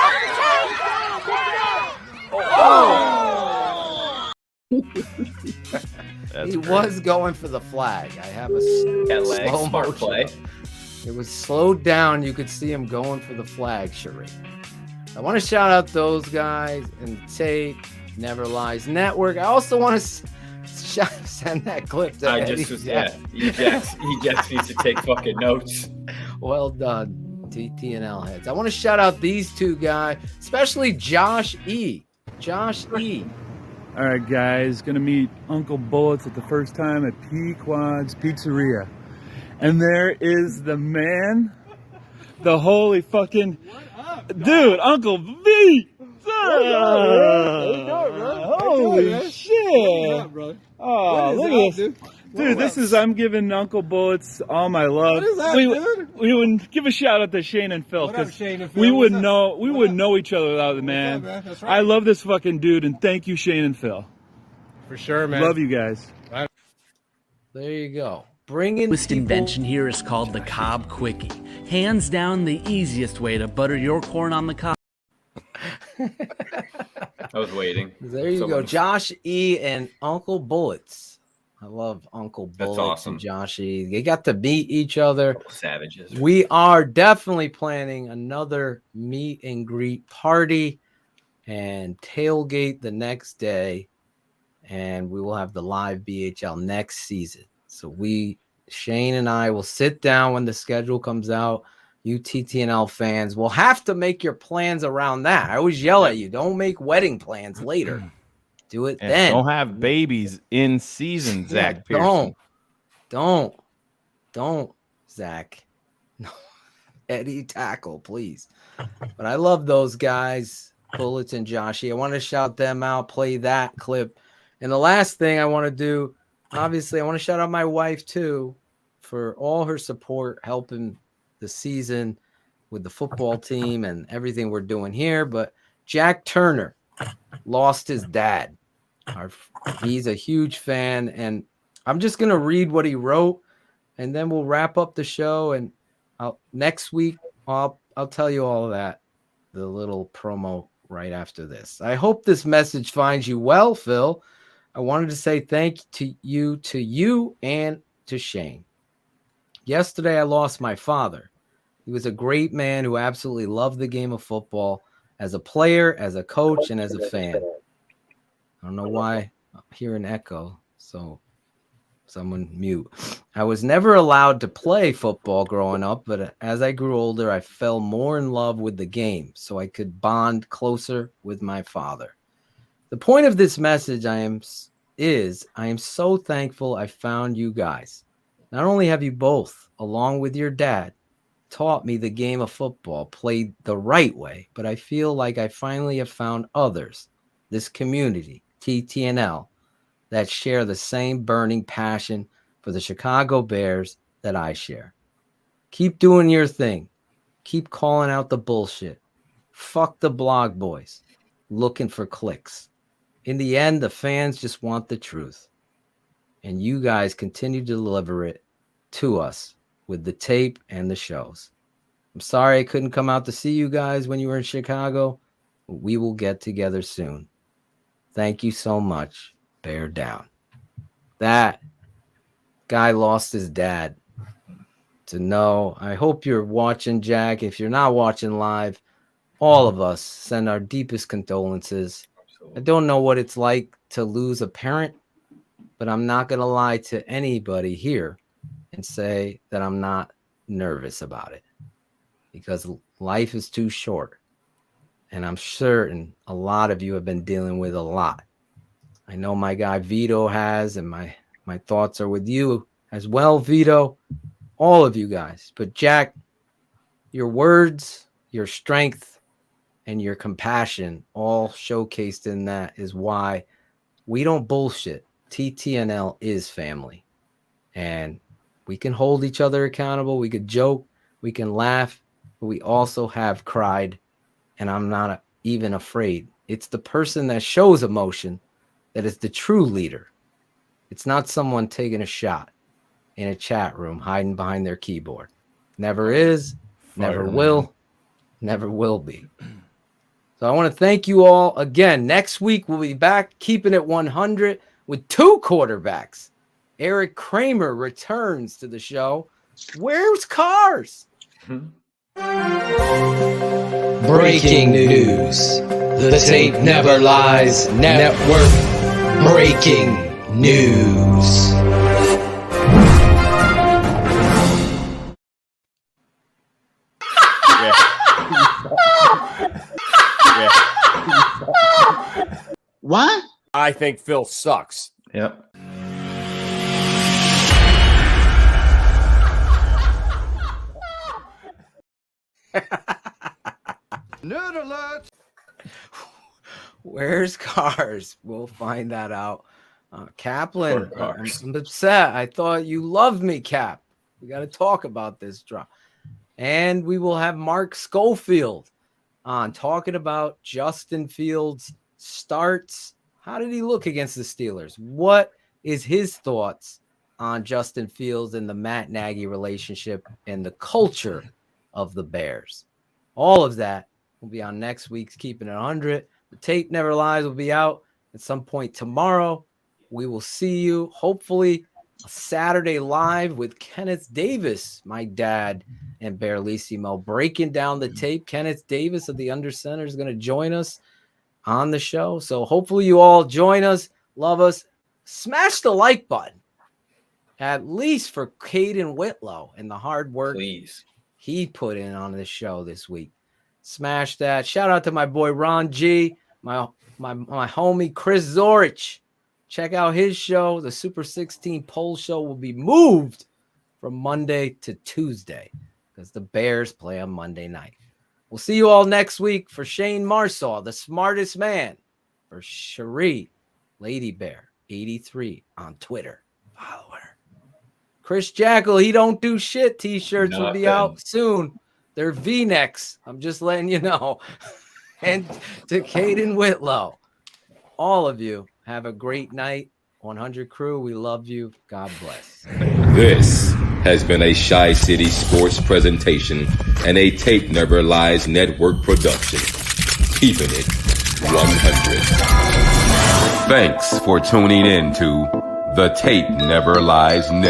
Speaker 8: He was going for the flag. I have a slow motion play. It was slowed down. You could see him going for the flag, Sheri. I want to shout out those guys and Tate, Never Lies Network. I also want to send that clip to Eddie.
Speaker 15: He just needs to take fucking notes.
Speaker 8: Well done, TTNL heads. I want to shout out these two guys, especially Josh E.
Speaker 3: All right, guys, gonna meet Uncle Bullets at the first time at Pequod's Pizzeria. And there is the man, the holy fucking dude, Uncle V. Holy shit. Oh, look at this. Dude, I'm giving Uncle Bullets all my love.
Speaker 1: What is that, dude?
Speaker 3: We would give a shout out to Shayne and Phil.
Speaker 1: What up, Shayne and Phil?
Speaker 3: We wouldn't know each other without the man.
Speaker 1: What's up, man? That's right.
Speaker 3: I love this fucking dude, and thank you, Shayne and Phil.
Speaker 1: For sure, man.
Speaker 3: Love you guys.
Speaker 8: There you go. Bringing
Speaker 22: Newest invention here is called the Cobb Quickie. Hands down the easiest way to butter your corn on the cob.
Speaker 15: I was waiting.
Speaker 8: There you go. Josh E. and Uncle Bullets. I love Uncle Bullets
Speaker 15: awesome.
Speaker 8: and Josh E. They got to meet each other.
Speaker 15: Savages.
Speaker 8: We are definitely planning another meet and greet party and tailgate the next day. And we will have the live BHL next season. So Shayne and I will sit down when the schedule comes out. You TTNL fans will have to make your plans around that. I always yell at you, don't make wedding plans later. Do it
Speaker 5: And
Speaker 8: then.
Speaker 5: don't have babies in season, Zach Pearson.
Speaker 8: Don't, Zach. No. Eddie tackle, please. But I love those guys, Bullets and Joshy. I want to shout them out, play that clip. And the last thing I want to do, obviously, I want to shout out my wife, too, for all her support, helping the season with the football team and everything we're doing here. But Jack Turner lost his dad. He's a huge fan. And I'm just going to read what he wrote, and then we'll wrap up the show. And next week, I'll tell you all of that, the little promo right after this. I hope this message finds you well, Phil. I wanted to say thank you to you and to Shayne. Yesterday, I lost my father. He was a great man who absolutely loved the game of football as a player, as a coach, and as a fan. I don't know why I'm hearing echo, so someone mute. I was never allowed to play football growing up, but as I grew older, I fell more in love with the game so I could bond closer with my father. The point of this message I am so thankful I found you guys. Not only have you both, along with your dad, taught me the game of football played the right way, but I feel like I finally have found others, this community, TTNL, that share the same burning passion for the Chicago Bears that I share. Keep doing your thing. Keep calling out the bullshit. Fuck the blog boys looking for clicks. In the end, the fans just want the truth. And you guys continue to deliver it to us with the tape and the shows. I'm sorry I couldn't come out to see you guys when you were in Chicago. But we will get together soon. Thank you so much. Bear down. That guy lost his dad. To know, I hope you're watching, Jack. If you're not watching live, all of us send our deepest condolences. I don't know what it's like to lose a parent, but I'm not going to lie to anybody here and say that I'm not nervous about it, because life is too short. And I'm certain a lot of you have been dealing with a lot. I know my guy Vito has, and my thoughts are with you as well, Vito. All of you guys. But Jack, your words, your strength, and your compassion all showcased in that is why we don't bullshit. TTNL is family. And we can hold each other accountable. We could joke. We can laugh. But we also have cried. And I'm not even afraid. It's the person that shows emotion that is the true leader. It's not someone taking a shot in a chat room hiding behind their keyboard. Never is, never will, never will be. So I want to thank you all again. Next week we'll be back keeping it 100 with two quarterbacks. Eric Kramer returns to the show. Where's Cars?
Speaker 2: Breaking news. The Tape Never Lies Network. Breaking news.
Speaker 6: What? I think Phil sucks.
Speaker 5: Yep.
Speaker 8: Nerd alert! Where's Cars? We'll find that out. Kaplan, I'm upset. I thought you loved me, Cap. We got to talk about this drop. And we will have Mark Schofield on talking about Justin Fields' starts. How did he look against the Steelers? What is his thoughts on Justin Fields and the Matt Nagy relationship and the culture of the Bears? All of that will be on next week's Keeping It 100. The Tape Never Lies will be out at some point tomorrow. We will see you, hopefully, a Saturday live with Kenneth Davis, my dad, and Bearlissimo, breaking down the tape. Kenneth Davis of the Under Center is going to join us on the show. So hopefully you all join us, love us. Smash the like button, at least for Caden Whitlow and the hard work he put in on this show this week. Smash that. Shout out to my boy Ron G, my homie Chris Zorich. Check out his show. The Super 16 poll show will be moved from Monday to Tuesday because the Bears play on Monday night. We'll see you all next week. For Shayne Marsaw, the smartest man. For Sheri, Lady Bear 83 on Twitter. Follow her. Chris Jackal, he don't do shit. T-shirts will be out soon. They're V-necks. I'm just letting you know. And to Caden Whitlow, all of you, have a great night. 100 crew, we love you. God bless.
Speaker 18: This has been a Shy City Sports presentation and a Tape Never Lies Network production. Keeping it 100. Thanks for tuning in to the Tape Never Lies Network.